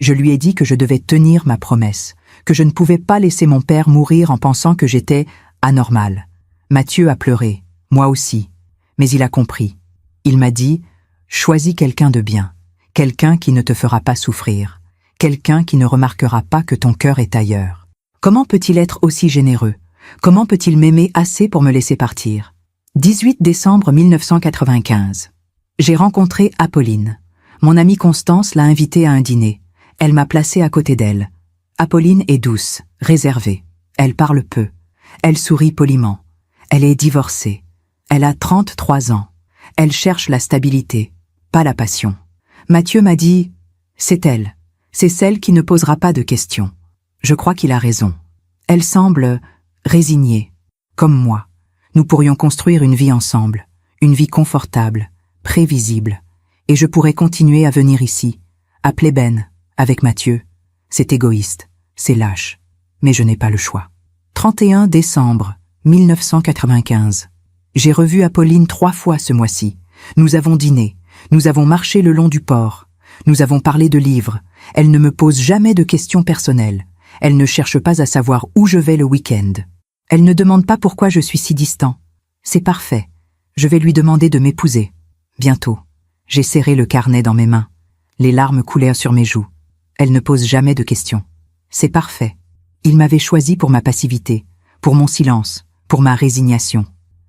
Je lui ai dit que je devais tenir ma promesse, que je ne pouvais pas laisser mon père mourir en pensant que j'étais anormal. Mathieu a pleuré, moi aussi, mais il a compris. Il m'a dit « Choisis quelqu'un de bien, quelqu'un qui ne te fera pas souffrir, quelqu'un qui ne remarquera pas que ton cœur est ailleurs. Comment peut-il être aussi généreux? Comment peut-il m'aimer assez pour me laisser partir ?» 18 décembre 1995. J'ai rencontré Apolline. Mon amie Constance l'a invitée à un dîner. Elle m'a placé à côté d'elle. Apolline est douce, réservée. Elle parle peu. Elle sourit poliment. Elle est divorcée. Elle a 33 ans. Elle cherche la stabilité, pas la passion. Mathieu m'a dit « C'est elle. C'est celle qui ne posera pas de questions. » Je crois qu'il a raison. Elle semble résignée, comme moi. Nous pourrions construire une vie ensemble, une vie confortable, prévisible, et je pourrais continuer à venir ici, à Playben, avec Mathieu. C'est égoïste, c'est lâche, mais je n'ai pas le choix. 31 décembre 1995. J'ai revu Apolline 3 fois ce mois-ci. Nous avons dîné, nous avons marché le long du port, nous avons parlé de livres. Elle ne me pose jamais de questions personnelles. Elle ne cherche pas à savoir où je vais le week-end. Elle ne demande pas pourquoi je suis si distant. C'est parfait. Je vais lui demander de m'épouser. Bientôt. J'ai serré le carnet dans mes mains. Les larmes coulèrent sur mes joues. Elle ne pose jamais de questions. C'est parfait. Il m'avait choisi pour ma passivité, pour mon silence, pour ma résignation.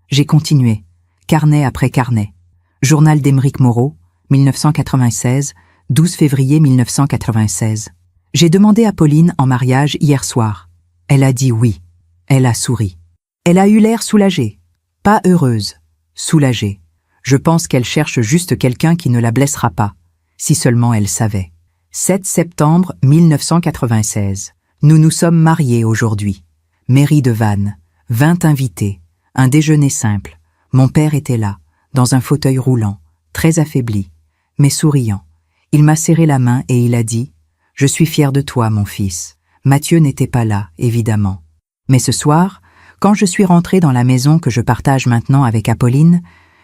J'ai continué, carnet après carnet. Journal d'Aymeric Moreau, 1996, 12 février 1996. J'ai demandé à Pauline en mariage hier soir. Elle a dit oui. Elle a souri. Elle a eu l'air soulagée. Pas heureuse, soulagée. Je pense qu'elle cherche juste quelqu'un qui ne la blessera pas. Si seulement elle savait. 7 septembre 1996. Nous nous sommes mariés aujourd'hui. Mairie de Vannes, 20 invités, un déjeuner simple. Mon père était là, dans un fauteuil roulant, très affaibli, mais souriant. Il m'a serré la main et il a dit « Je suis fier de toi, mon fils. » Mathieu n'était pas là, évidemment. Mais ce soir, quand je suis rentré dans la maison que je partage maintenant avec Apolline,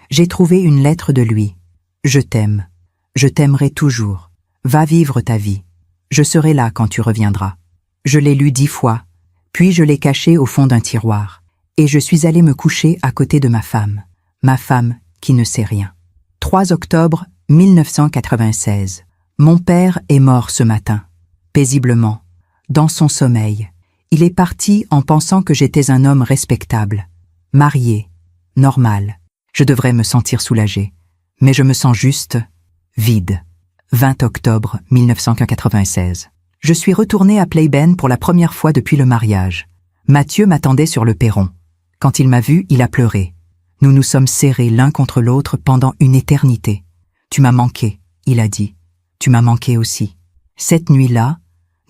j'ai trouvé une lettre de lui. « Je t'aime. Je t'aimerai toujours. Va vivre ta vie. Je serai là quand tu reviendras. » Je l'ai lu 10 fois, puis je l'ai caché au fond d'un tiroir, et je suis allé me coucher à côté de ma femme qui ne sait rien. 3 octobre 1996. Mon père est mort ce matin, paisiblement, dans son sommeil. Il est parti en pensant que j'étais un homme respectable, marié, normal. Je devrais me sentir soulagé, mais je me sens juste vide. 20 octobre 1996. Je suis retourné à Playben pour la première fois depuis le mariage. Mathieu m'attendait sur le perron. Quand il m'a vu, il a pleuré. Nous nous sommes serrés l'un contre l'autre pendant une éternité. « Tu m'as manqué », il a dit. « Tu m'as manqué aussi. » Cette nuit-là,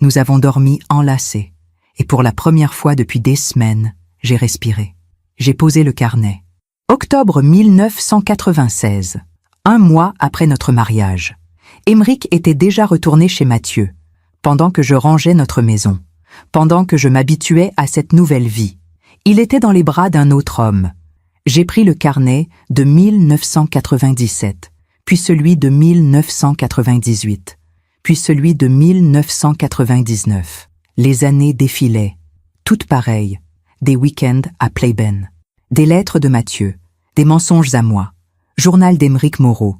nous avons dormi enlacés. Et pour la première fois depuis des semaines, j'ai respiré. J'ai posé le carnet. Octobre 1996. 1 mois après notre mariage. Aymeric était déjà retourné chez Mathieu. pendant que je rangeais notre maison, pendant que je m'habituais à cette nouvelle vie. Il était dans les bras d'un autre homme. J'ai pris le carnet de 1997, puis celui de 1998, puis celui de 1999. Les années défilaient, toutes pareilles, des week-ends à Playben, des lettres de Mathieu, des mensonges à moi, journal d'Émeric Moreau,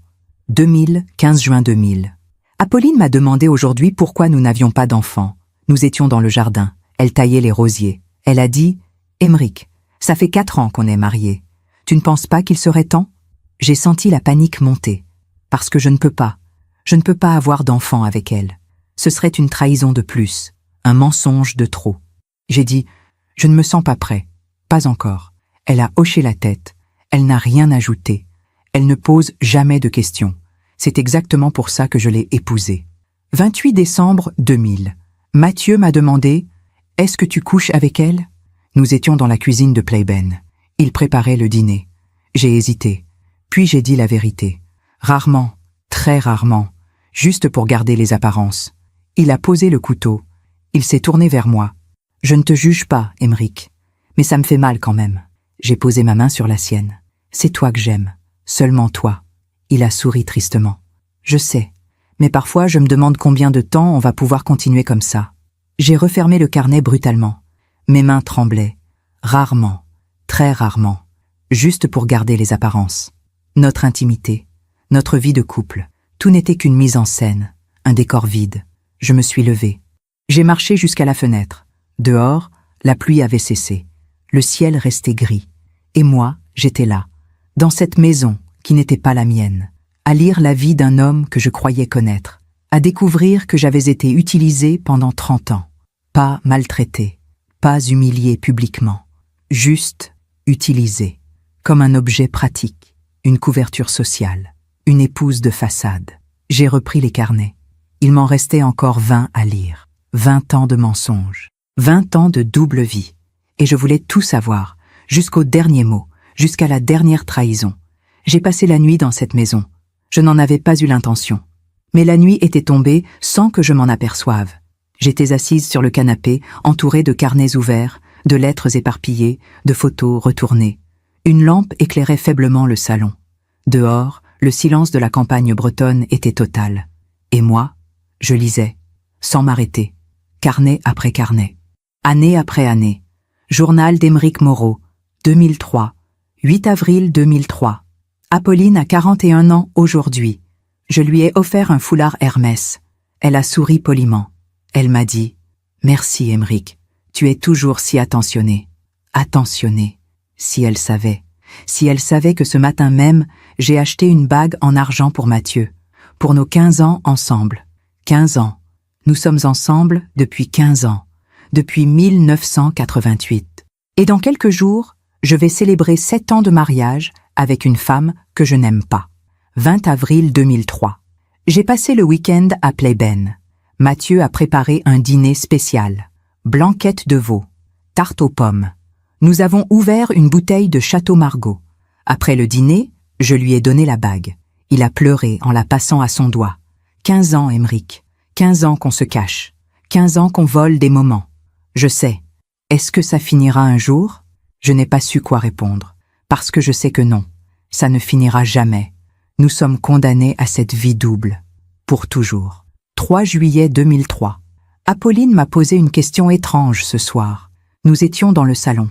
2000, 15 juin 2000. Apolline m'a demandé aujourd'hui pourquoi nous n'avions pas d'enfants. Nous étions dans le jardin, elle taillait les rosiers. Elle a dit « Émeric, ça fait 4 ans qu'on est mariés. Tu ne penses pas qu'il serait temps ?» J'ai senti la panique monter, parce que je ne peux pas avoir d'enfant avec elle. Ce serait une trahison de plus, un mensonge de trop. J'ai dit « Je ne me sens pas prêt, pas encore. » Elle a hoché la tête, elle n'a rien ajouté. Elle ne pose jamais de questions. C'est exactement pour ça que je l'ai épousée. 28 décembre 2000. Mathieu m'a demandé « Est-ce que tu couches avec elle ?» Nous étions dans la cuisine de Playben. Il préparait le dîner. J'ai hésité. Puis j'ai dit la vérité. Rarement, très rarement, juste pour garder les apparences. Il a posé le couteau. Il s'est tourné vers moi. « Je ne te juge pas, Émeric, mais ça me fait mal quand même. » J'ai posé ma main sur la sienne. « C'est toi que j'aime, seulement toi. » Il a souri tristement. « Je sais, mais parfois je me demande combien de temps on va pouvoir continuer comme ça. » J'ai refermé le carnet brutalement. Mes mains tremblaient. Rarement, très rarement, juste pour garder les apparences. Notre intimité, notre vie de couple, tout n'était qu'une mise en scène, un décor vide. Je me suis levée. J'ai marché jusqu'à la fenêtre. Dehors, la pluie avait cessé. Le ciel restait gris. Et moi, j'étais là, dans cette maison qui n'était pas la mienne, à lire la vie d'un homme que je croyais connaître, à découvrir que j'avais été utilisée pendant 30 ans. Pas maltraitée, pas humiliée publiquement, juste utilisée, comme un objet pratique, une couverture sociale, une épouse de façade. J'ai repris les carnets. Il m'en restait encore 20 à lire. 20 ans de mensonges, 20 ans de double vie. Et je voulais tout savoir, jusqu'au dernier mot, jusqu'à la dernière trahison. J'ai passé la nuit dans cette maison. Je n'en avais pas eu l'intention. Mais la nuit était tombée sans que je m'en aperçoive. J'étais assise sur le canapé, entourée de carnets ouverts, de lettres éparpillées, de photos retournées. Une lampe éclairait faiblement le salon. Dehors, le silence de la campagne bretonne était total. Et moi, je lisais, sans m'arrêter, carnet après carnet, année après année. Journal d'Émeric Moreau, 2003, 8 avril 2003. Apolline a 41 ans aujourd'hui. Je lui ai offert un foulard Hermès. Elle a souri poliment. Elle m'a dit « Merci, Émeric, tu es toujours si attentionné. » Attentionné. Si elle savait que ce matin même, j'ai acheté une bague en argent pour Mathieu, pour nos 15 ans ensemble. 15 ans. Nous sommes ensemble depuis 15 ans, depuis 1988. Et dans quelques jours, je vais célébrer 7 ans de mariage avec une femme que je n'aime pas. 20 avril 2003. J'ai passé le week-end à Playben. Mathieu a préparé un dîner spécial. Blanquette de veau, tarte aux pommes. Nous avons ouvert une bouteille de Château Margaux. Après le dîner, je lui ai donné la bague. Il a pleuré en la passant à son doigt. 15 ans, Émeric. 15 ans qu'on se cache. 15 ans qu'on vole des moments. Je sais. Est-ce que ça finira un jour? Je n'ai pas su quoi répondre. Parce que je sais que non. Ça ne finira jamais. Nous sommes condamnés à cette vie double. Pour toujours. 3 juillet 2003. Apolline m'a posé une question étrange ce soir. Nous étions dans le salon.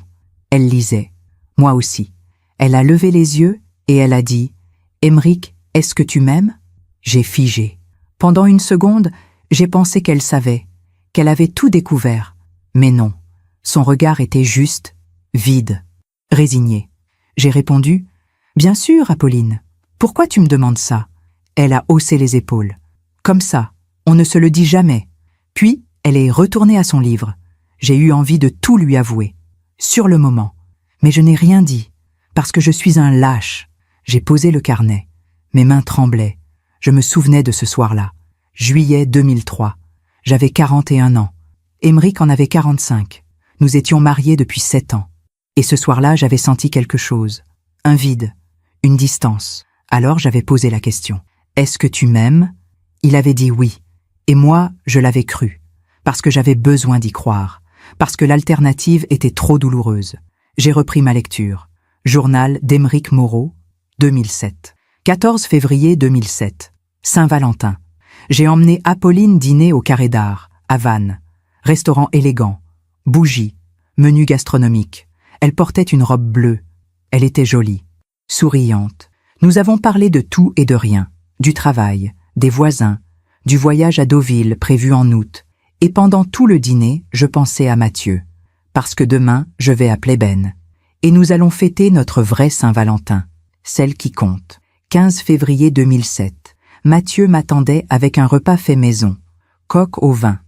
Elle lisait. Moi aussi. Elle a levé les yeux et elle a dit « Émeric, est-ce que tu m'aimes ?» J'ai figé. Pendant une seconde, j'ai pensé qu'elle savait, qu'elle avait tout découvert. Mais non. Son regard était juste, vide, résigné. J'ai répondu « Bien sûr, Apolline. Pourquoi tu me demandes ça ?» Elle a haussé les épaules. Comme ça, on ne se le dit jamais. Puis, elle est retournée à son livre. J'ai eu envie de tout lui avouer. Sur le moment. Mais je n'ai rien dit, parce que je suis un lâche. J'ai posé le carnet. Mes mains tremblaient. Je me souvenais de ce soir-là. Juillet 2003. J'avais 41 ans. Émeric en avait 45. Nous étions mariés depuis 7 ans. Et ce soir-là, j'avais senti quelque chose. Un vide. Une distance. Alors j'avais posé la question. « Est-ce que tu m'aimes ?» Il avait dit oui. Et moi, je l'avais cru. parce que j'avais besoin d'y croire, parce que l'alternative était trop douloureuse. J'ai repris ma lecture. Journal d'Émeric Moreau, 2007. 14 février 2007. Saint-Valentin. J'ai emmené Apolline dîner au Carré d'Art, à Vannes. Restaurant élégant. Bougies. Menu gastronomique. Elle portait une robe bleue. Elle était jolie. Souriante. Nous avons parlé de tout et de rien. Du travail, des voisins, du voyage à Deauville prévu en août. Et pendant tout le dîner, je pensais à Mathieu. Parce que demain, je vais à Plébène. Et nous allons fêter notre vraie Saint-Valentin. Celle qui compte. 15 février 2007. Mathieu m'attendait avec un repas fait maison. Coq au vin.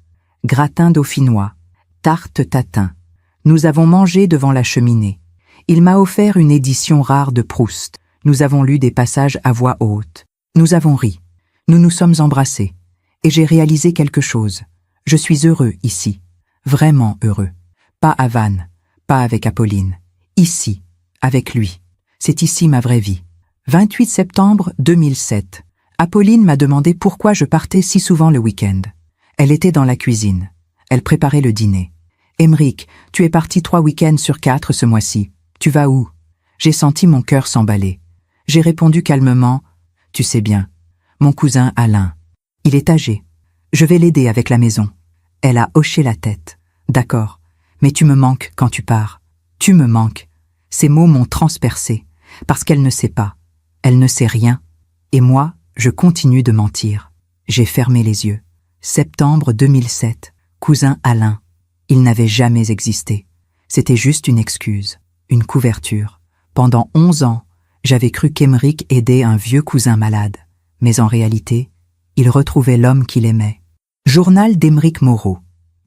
Gratin dauphinois. Tarte tatin. Nous avons mangé devant la cheminée. Il m'a offert une édition rare de Proust. Nous avons lu des passages à voix haute. Nous avons ri. Nous nous sommes embrassés. Et j'ai réalisé quelque chose. Je suis heureux ici. Vraiment heureux. Pas à Vannes. Pas avec Apolline. Ici. Avec lui. C'est ici ma vraie vie. 28 septembre 2007. Apolline m'a demandé pourquoi je partais si souvent le week-end. Elle était dans la cuisine. Elle préparait le dîner. « Émeric, tu es parti 3 week-ends sur 4 ce mois-ci. Tu vas où ?» J'ai senti mon cœur s'emballer. J'ai répondu calmement « Tu sais bien, mon cousin Alain. Il est âgé. Je vais l'aider avec la maison. » Elle a hoché la tête. « D'accord, mais tu me manques quand tu pars. Tu me manques. » Ces mots m'ont transpercé, parce qu'elle ne sait pas. Elle ne sait rien. Et moi, je continue de mentir. J'ai fermé les yeux. Septembre 2007. Cousin Alain. Il n'avait jamais existé. C'était juste une excuse, une couverture. Pendant 11 ans, j'avais cru qu'Émeric aidait un vieux cousin malade. Mais en réalité, il retrouvait l'homme qu'il aimait. Journal d'Émeric Moreau.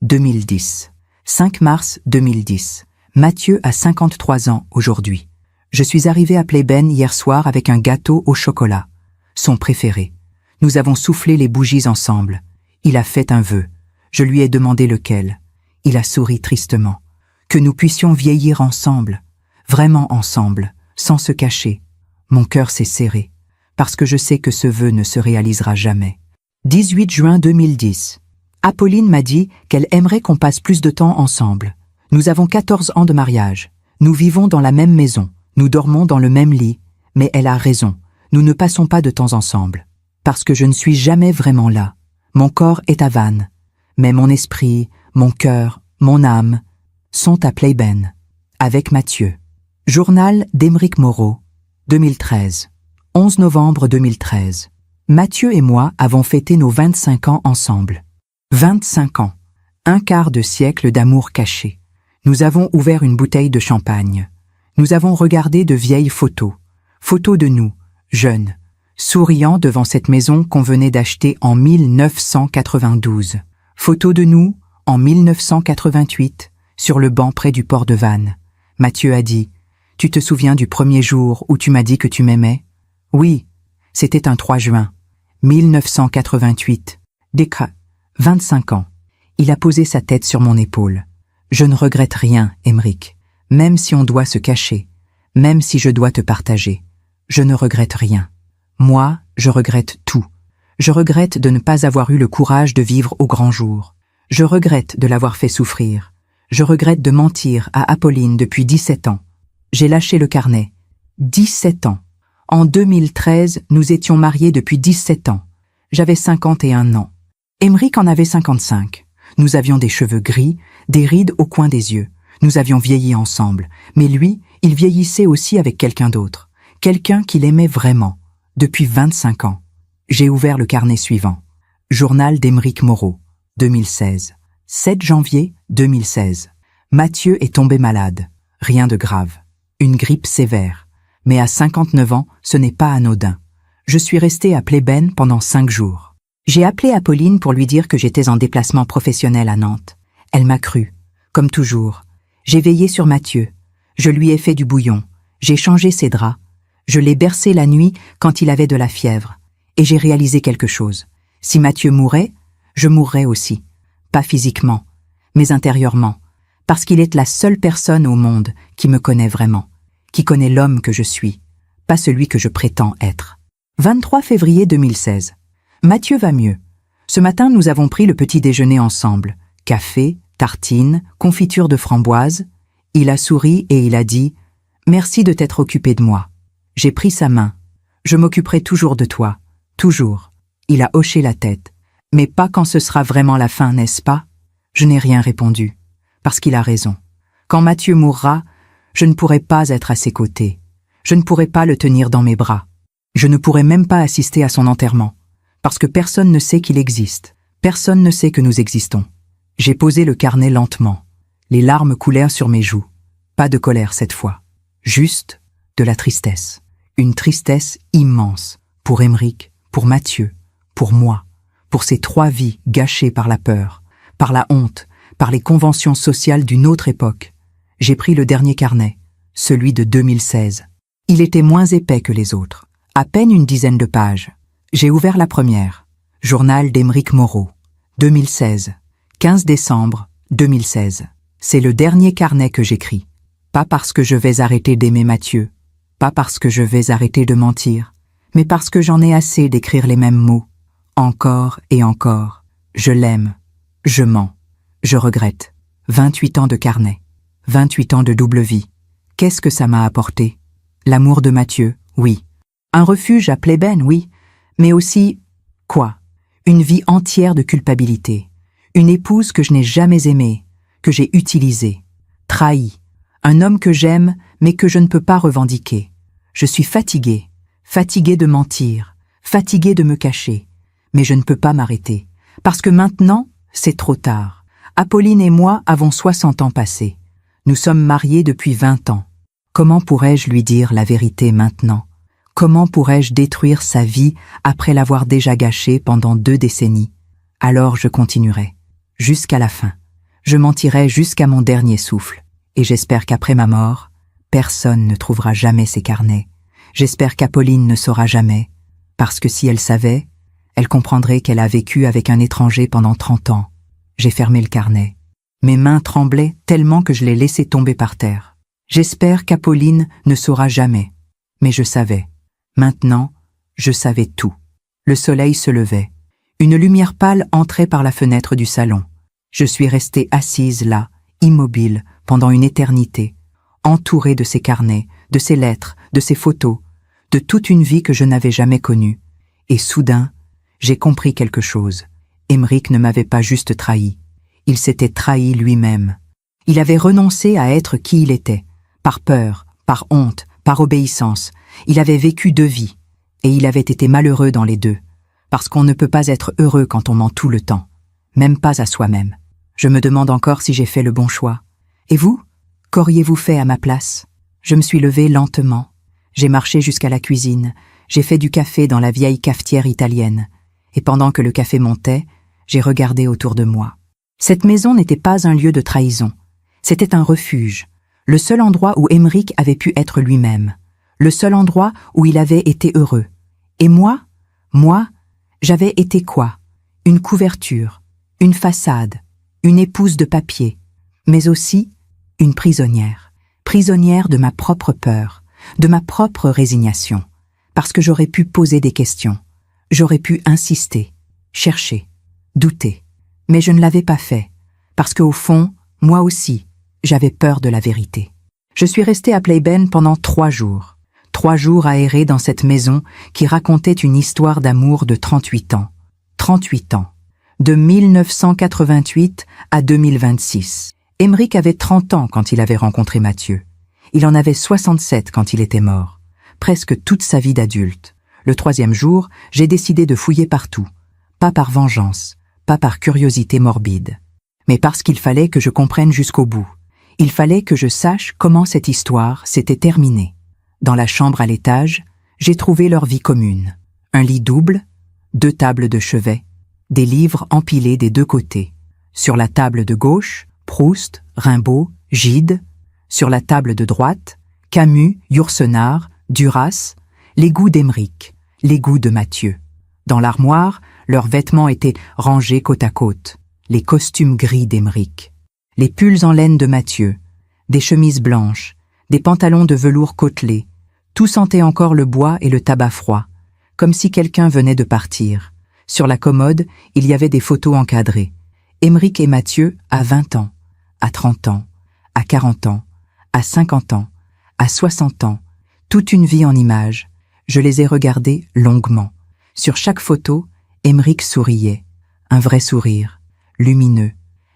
2010. 5 mars 2010. Mathieu a 53 ans aujourd'hui. Je suis arrivé à Plébène hier soir avec un gâteau au chocolat. Son préféré. Nous avons soufflé les bougies ensemble. Il a fait un vœu. Je lui ai demandé lequel. Il a souri tristement. Que nous puissions vieillir ensemble. Vraiment ensemble, sans se cacher. Mon cœur s'est serré, parce que je sais que ce vœu ne se réalisera jamais. 18 juin 2010. Apolline m'a dit qu'elle aimerait qu'on passe plus de temps ensemble. Nous avons 14 ans de mariage. Nous vivons dans la même maison. Nous dormons dans le même lit. Mais elle a raison. Nous ne passons pas de temps ensemble. Parce que je ne suis jamais vraiment là. Mon corps est à Vannes. Mais mon esprit, mon cœur, mon âme sont à Plébène. Avec Mathieu. Journal d'Émeric Moreau. 2013. 11 novembre 2013. Mathieu et moi avons fêté nos 25 ans ensemble. 25 ans. Un quart de siècle d'amour caché. Nous avons ouvert une bouteille de champagne. Nous avons regardé de vieilles photos. Photos de nous, jeunes, souriant devant cette maison qu'on venait d'acheter en 1992. Photos de nous, en 1988, sur le banc près du port de Vannes. Mathieu a dit « Tu te souviens du premier jour où tu m'as dit que tu m'aimais ?» Oui, c'était un 3 juin, 1988. Décra, 25 ans. Il a posé sa tête sur mon épaule. Je ne regrette rien, Émeric. Même si on doit se cacher, même si je dois te partager, je ne regrette rien. Moi, je regrette tout. Je regrette de ne pas avoir eu le courage de vivre au grand jour. Je regrette de l'avoir fait souffrir. Je regrette de mentir à Apolline depuis 17 ans. J'ai lâché le carnet. 17 ans. En 2013, nous étions mariés depuis 17 ans. J'avais 51 ans. Émeric en avait 55. Nous avions des cheveux gris, des rides au coin des yeux. Nous avions vieilli ensemble, mais lui, il vieillissait aussi avec quelqu'un d'autre, quelqu'un qu'il aimait vraiment, depuis 25 ans. J'ai ouvert le carnet suivant. Journal d'Émeric Moreau, 2016. 7 janvier 2016. Mathieu est tombé malade. Rien de grave. Une grippe sévère. Mais à 59 ans, ce n'est pas anodin. Je suis resté à Plébène pendant 5 jours. J'ai appelé Apolline pour lui dire que j'étais en déplacement professionnel à Nantes. Elle m'a cru, comme toujours. J'ai veillé sur Mathieu. Je lui ai fait du bouillon. J'ai changé ses draps. Je l'ai bercé la nuit quand il avait de la fièvre. Et j'ai réalisé quelque chose. Si Mathieu mourait, je mourrais aussi. Pas physiquement, mais intérieurement. Parce qu'il est la seule personne au monde qui me connaît vraiment. Qui connaît l'homme que je suis. Pas celui que je prétends être. 23 février 2016. Mathieu va mieux. Ce matin, nous avons pris le petit déjeuner ensemble. Café, tartines, confiture de framboise. Il a souri et il a dit « Merci de t'être occupé de moi. » J'ai pris sa main. « Je m'occuperai toujours de toi. Toujours. » Il a hoché la tête. « Mais pas quand ce sera vraiment la fin, n'est-ce pas ?» Je n'ai rien répondu. Parce qu'il a raison. Quand Mathieu mourra, je ne pourrai pas être à ses côtés. Je ne pourrai pas le tenir dans mes bras. Je ne pourrai même pas assister à son enterrement. Parce que personne ne sait qu'il existe. Personne ne sait que nous existons. J'ai posé le carnet lentement. Les larmes coulèrent sur mes joues. Pas de colère cette fois. Juste de la tristesse. Une tristesse immense. Pour Aymeric, pour Mathieu, pour moi. Pour ces 3 vies gâchées par la peur, par la honte, par les conventions sociales d'une autre époque. J'ai pris le dernier carnet, celui de 2016. Il était moins épais que les autres. À peine une dizaine de pages. J'ai ouvert la première. Journal d'Aymeric Moreau. 2016. 15 décembre 2016. C'est le dernier carnet que j'écris. Pas parce que je vais arrêter d'aimer Mathieu, pas parce que je vais arrêter de mentir, mais parce que j'en ai assez d'écrire les mêmes mots. Encore et encore. Je l'aime. Je mens. Je regrette. 28 ans de carnet. 28 ans de double vie. Qu'est-ce que ça m'a apporté? L'amour de Mathieu, oui. Un refuge à Playben, oui. Mais aussi, quoi? Une vie entière de culpabilité. Une épouse que je n'ai jamais aimée, que j'ai utilisée, trahie. Un homme que j'aime, mais que je ne peux pas revendiquer. Je suis fatiguée. Fatiguée de mentir. Fatiguée de me cacher. Mais je ne peux pas m'arrêter. Parce que maintenant, c'est trop tard. Apolline et moi avons 60 ans passés. Nous sommes mariés depuis 20 ans. Comment pourrais-je lui dire la vérité maintenant? Comment pourrais-je détruire sa vie après l'avoir déjà gâchée pendant 2 décennies? Alors je continuerai. Jusqu'à la fin. Je mentirai jusqu'à mon dernier souffle. Et j'espère qu'après ma mort, personne ne trouvera jamais ces carnets. J'espère qu'Apolline ne saura jamais. Parce que si elle savait, elle comprendrait qu'elle a vécu avec un étranger pendant 30 ans. J'ai fermé le carnet. Mes mains tremblaient tellement que je l'ai laissé tomber par terre. J'espère qu'Apolline ne saura jamais. Mais je savais. Maintenant, je savais tout. Le soleil se levait. Une lumière pâle entrait par la fenêtre du salon. Je suis restée assise là, immobile, pendant une éternité, entourée de ces carnets, de ces lettres, de ces photos, de toute une vie que je n'avais jamais connue. Et soudain, j'ai compris quelque chose. Aymeric ne m'avait pas juste trahi. Il s'était trahi lui-même. Il avait renoncé à être qui il était, par peur, par honte, par obéissance. Il avait vécu 2 vies, et il avait été malheureux dans les 2, parce qu'on ne peut pas être heureux quand on ment tout le temps, même pas à soi-même. Je me demande encore si j'ai fait le bon choix. Et vous? Qu'auriez-vous fait à ma place? Je me suis levée lentement. J'ai marché jusqu'à la cuisine. J'ai fait du café dans la vieille cafetière italienne. Et pendant que le café montait, j'ai regardé autour de moi. Cette maison n'était pas un lieu de trahison. C'était un refuge. Le seul endroit où Aymeric avait pu être lui-même. Le seul endroit où il avait été heureux. Et moi, j'avais été quoi? Une couverture, une façade, une épouse de papier, mais aussi une prisonnière. Prisonnière de ma propre peur, de ma propre résignation. Parce que j'aurais pu poser des questions. J'aurais pu insister, chercher, douter. Mais je ne l'avais pas fait. Parce qu'au fond, moi aussi, j'avais peur de la vérité. Je suis restée à Playben pendant 3 jours. 3 jours à errer dans cette maison qui racontait une histoire d'amour de 38 ans. 38 ans. De 1988 à 2026. Aymeric avait 30 ans quand il avait rencontré Mathieu. Il en avait 67 quand il était mort. Presque toute sa vie d'adulte. Le 3e jour, j'ai décidé de fouiller partout. Pas par vengeance, pas par curiosité morbide. Mais parce qu'il fallait que je comprenne jusqu'au bout. Il fallait que je sache comment cette histoire s'était terminée. Dans la chambre à l'étage, j'ai trouvé leur vie commune. Un lit double, 2 tables de chevet, des livres empilés des 2 côtés. Sur la table de gauche, Proust, Rimbaud, Gide. Sur la table de droite, Camus, Yourcenar, Duras, les goûts d'Aymeric, les goûts de Mathieu. Dans l'armoire, leurs vêtements étaient rangés côte à côte. Les costumes gris d'Aymeric, les pulls en laine de Mathieu, des chemises blanches, des pantalons de velours côtelé. Tout sentait encore le bois et le tabac froid, comme si quelqu'un venait de partir. Sur la commode, il y avait des photos encadrées. Émeric et Mathieu à 20 ans, à 30 ans, à 40 ans, à 50 ans, à 60 ans, toute une vie en images. Je les ai regardés longuement. Sur chaque photo, Émeric souriait. Un vrai sourire, lumineux,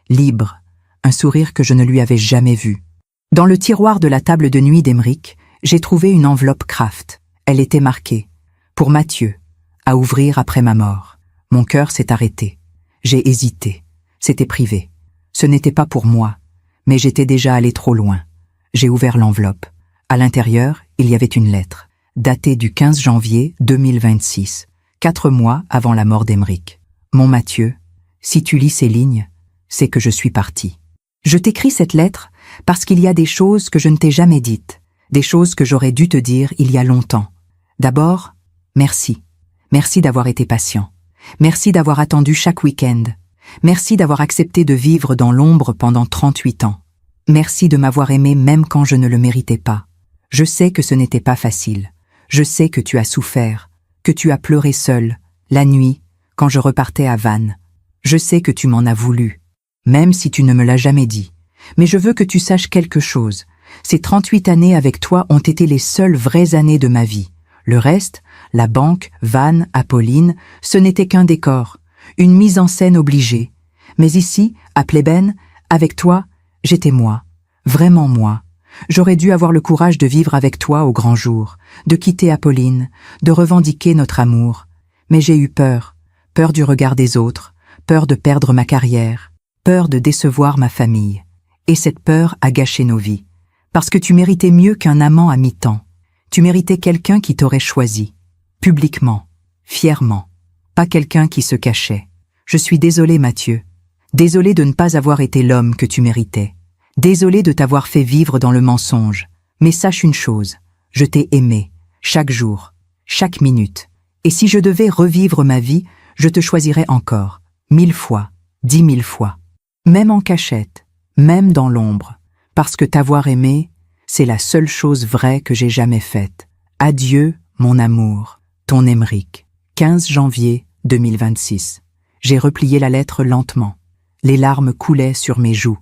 libre, un sourire que je ne lui avais jamais vu. Dans le tiroir de la table de nuit d'Émeric, j'ai trouvé une enveloppe Kraft. Elle était marquée « Pour Mathieu, à ouvrir après ma mort ». Mon cœur s'est arrêté. J'ai hésité. C'était privé. Ce n'était pas pour moi, mais j'étais déjà allé trop loin. J'ai ouvert l'enveloppe. À l'intérieur, il y avait une lettre, datée du 15 janvier 2026, 4 mois avant la mort d'Émeric. Mon Mathieu, si tu lis ces lignes, c'est que je suis parti. Je t'écris cette lettre parce qu'il y a des choses que je ne t'ai jamais dites, des choses que j'aurais dû te dire il y a longtemps. D'abord, merci. Merci d'avoir été patient. Merci d'avoir attendu chaque week-end. Merci d'avoir accepté de vivre dans l'ombre pendant 38 ans. Merci de m'avoir aimé même quand je ne le méritais pas. Je sais que ce n'était pas facile. Je sais que tu as souffert, que tu as pleuré seul, la nuit, quand je repartais à Vannes. Je sais que tu m'en as voulu, même si tu ne me l'as jamais dit. Mais je veux que tu saches quelque chose. Ces 38 années avec toi ont été les seules vraies années de ma vie. Le reste, la banque, Vannes, Apolline, ce n'était qu'un décor, une mise en scène obligée. Mais ici, à Plébène, avec toi, j'étais moi, vraiment moi. J'aurais dû avoir le courage de vivre avec toi au grand jour, de quitter Apolline, de revendiquer notre amour. Mais j'ai eu peur, peur du regard des autres, peur de perdre ma carrière, peur de décevoir ma famille. Et cette peur a gâché nos vies. Parce que tu méritais mieux qu'un amant à mi-temps. Tu méritais quelqu'un qui t'aurait choisi, publiquement, fièrement, pas quelqu'un qui se cachait. Je suis désolée, Mathieu. Désolée de ne pas avoir été l'homme que tu méritais. Désolée de t'avoir fait vivre dans le mensonge. Mais sache une chose, je t'ai aimé, chaque jour, chaque minute. Et si je devais revivre ma vie, je te choisirais encore, 1000 fois, 10 000 fois. Même en cachette, même dans l'ombre. Parce que t'avoir aimé, c'est la seule chose vraie que j'ai jamais faite. Adieu, mon amour, ton Émeric. 15 janvier 2026. J'ai replié la lettre lentement. Les larmes coulaient sur mes joues.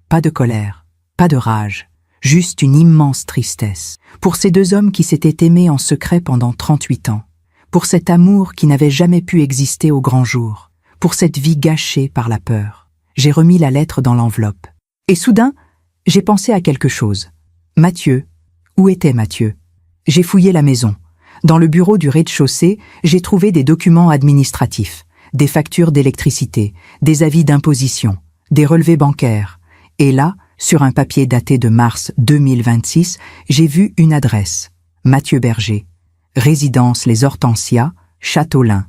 Pas de colère, pas de rage, juste une immense tristesse. Pour ces deux hommes qui s'étaient aimés en secret pendant 38 ans. Pour cet amour qui n'avait jamais pu exister au grand jour. Pour cette vie gâchée par la peur. J'ai remis la lettre dans l'enveloppe. Et soudain, j'ai pensé à quelque chose. Mathieu. Où était Mathieu? J'ai fouillé la maison. Dans le bureau du rez-de-chaussée, j'ai trouvé des documents administratifs, des factures d'électricité, des avis d'imposition, des relevés bancaires. Et là, sur un papier daté de mars 2026, j'ai vu une adresse. Mathieu Berger. Résidence Les Hortensias, Châteaulin.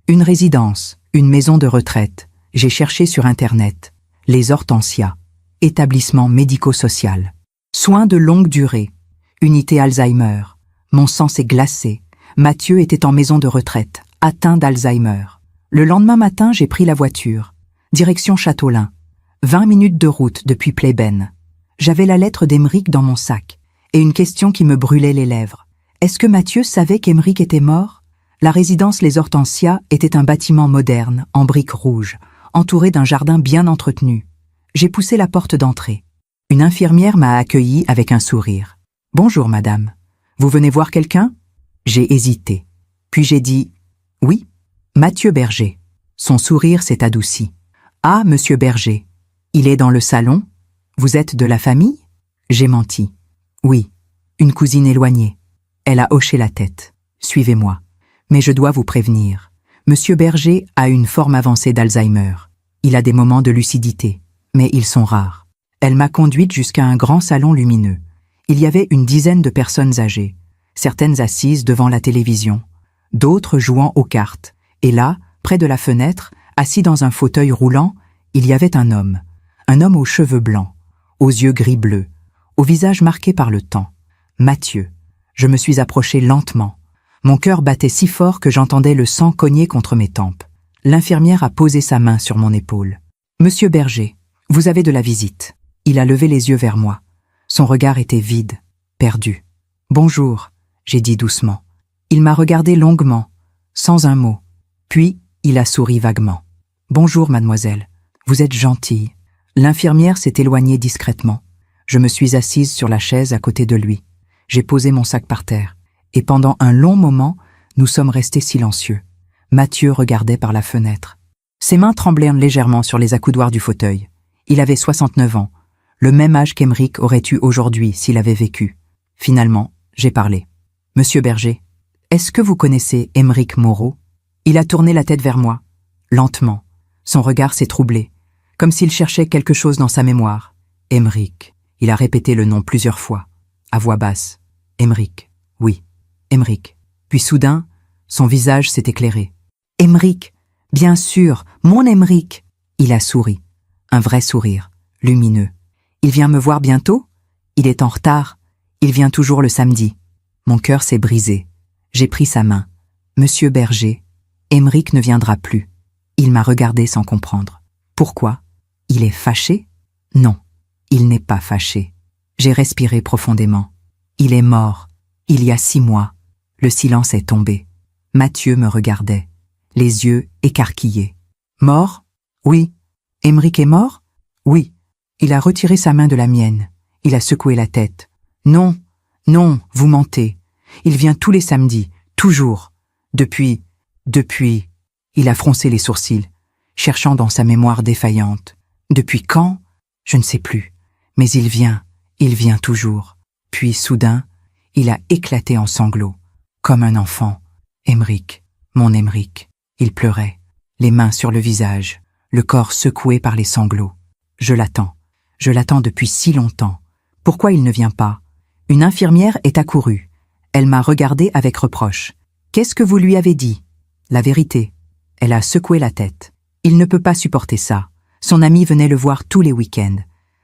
Une résidence, une maison de retraite. J'ai cherché sur Internet. Les Hortensias. Établissement médico-social. Soins de longue durée. Unité Alzheimer. Mon sang s'est glacé. Mathieu était en maison de retraite, atteint d'Alzheimer. Le lendemain matin, j'ai pris la voiture. Direction Châteaulin. 20 minutes de route depuis Plébène. J'avais la lettre d'Émeric dans mon sac et une question qui me brûlait les lèvres. Est-ce que Mathieu savait qu'Émeric était mort? La résidence Les Hortensias était un bâtiment moderne, en briques rouges, entouré d'un jardin bien entretenu. J'ai poussé la porte d'entrée. Une infirmière m'a accueilli avec un sourire. « Bonjour, madame. Vous venez voir quelqu'un ?» J'ai hésité. Puis j'ai dit « Oui, Mathieu Berger. » Son sourire s'est adouci. « Ah, monsieur Berger. Il est dans le salon? Vous êtes de la famille ?» J'ai menti. « Oui, une cousine éloignée. » Elle a hoché la tête. « Suivez-moi. Mais je dois vous prévenir. Monsieur Berger a une forme avancée d'Alzheimer. Il a des moments de lucidité, mais ils sont rares. » Elle m'a conduite jusqu'à un grand salon lumineux. Il y avait une dizaine de personnes âgées, certaines assises devant la télévision, d'autres jouant aux cartes. Et là, près de la fenêtre, assis dans un fauteuil roulant, il y avait un homme aux cheveux blancs, aux yeux gris-bleu, au visage marqué par le temps. Mathieu. Je me suis approché lentement. Mon cœur battait si fort que j'entendais le sang cogner contre mes tempes. L'infirmière a posé sa main sur mon épaule. « Monsieur Berger, vous avez de la visite. » Il a levé les yeux vers moi. Son regard était vide, perdu. « Bonjour », j'ai dit doucement. Il m'a regardé longuement, sans un mot. Puis, il a souri vaguement. « Bonjour, mademoiselle. Vous êtes gentille. L'infirmière s'est éloignée discrètement. Je me suis assise sur la chaise à côté de lui. J'ai posé mon sac par terre. Et pendant un long moment, nous sommes restés silencieux. Mathieu regardait par la fenêtre. Ses mains tremblaient légèrement sur les accoudoirs du fauteuil. Il avait 69 ans, le même âge qu'Aymeric aurait eu aujourd'hui s'il avait vécu. Finalement, j'ai parlé. « Monsieur Berger, est-ce que vous connaissez Aymeric Moreau ?» Il a tourné la tête vers moi, lentement. Son regard s'est troublé, comme s'il cherchait quelque chose dans sa mémoire. « Aymeric. » Il a répété le nom plusieurs fois, à voix basse. « Aymeric. Oui, Aymeric. » Puis soudain, son visage s'est éclairé. « Aymeric. Bien sûr, mon Aymeric. » Il a souri. Un vrai sourire, lumineux. « Il vient me voir bientôt ? Il est en retard. Il vient toujours le samedi. » Mon cœur s'est brisé. J'ai pris sa main. « Monsieur Berger, Aymeric ne viendra plus. » Il m'a regardé sans comprendre. « Pourquoi ? Il est fâché ? » « Non, il n'est pas fâché. » J'ai respiré profondément. « Il est mort. Il y a 6 mois. » Le silence est tombé. Mathieu me regardait, les yeux écarquillés. « Mort ? Oui. Aymeric est mort ? Oui. » Il a retiré sa main de la mienne. Il a secoué la tête. « Non, non, vous mentez. Il vient tous les samedis, toujours. Depuis... Il a froncé les sourcils, cherchant dans sa mémoire défaillante. Depuis quand ? Je ne sais plus. Mais il vient toujours. Puis, soudain, il a éclaté en sanglots, comme un enfant. Aymeric, mon Aymeric. Il pleurait, les mains sur le visage, le corps secoué par les sanglots. Je l'attends depuis si longtemps. Pourquoi il ne vient pas ? Une infirmière est accourue. Elle m'a regardé avec reproche. « Qu'est-ce que vous lui avez dit ?»« La vérité. » Elle a secoué la tête. Il ne peut pas supporter ça. Son ami venait le voir tous les week-ends,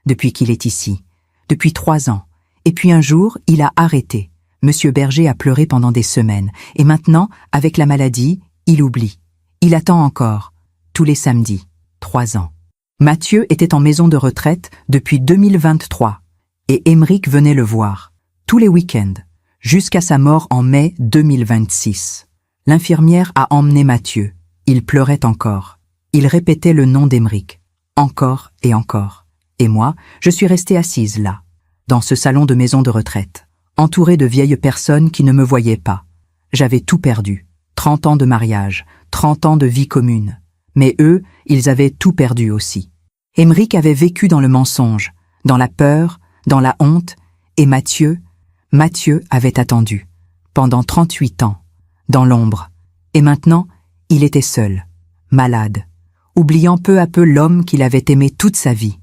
depuis qu'il est ici, depuis 3 ans. Et puis un jour, il a arrêté. Monsieur Berger a pleuré pendant des semaines. Et maintenant, avec la maladie, il oublie. Il attend encore, tous les samedis, 3 ans. Mathieu était en maison de retraite depuis 2023. Et Aymeric venait le voir, tous les week-ends, jusqu'à sa mort en mai 2026. L'infirmière a emmené Mathieu. Il pleurait encore. Il répétait le nom d'Aymeric, encore et encore. Et moi, je suis restée assise là, dans ce salon de maison de retraite, entourée de vieilles personnes qui ne me voyaient pas. J'avais tout perdu. 30 ans de mariage, 30 ans de vie commune. Mais eux, ils avaient tout perdu aussi. Aymeric avait vécu dans le mensonge, dans la peur, dans la honte, et Mathieu avait attendu, pendant 38 ans, dans l'ombre. Et maintenant, il était seul, malade, oubliant peu à peu l'homme qu'il avait aimé toute sa vie.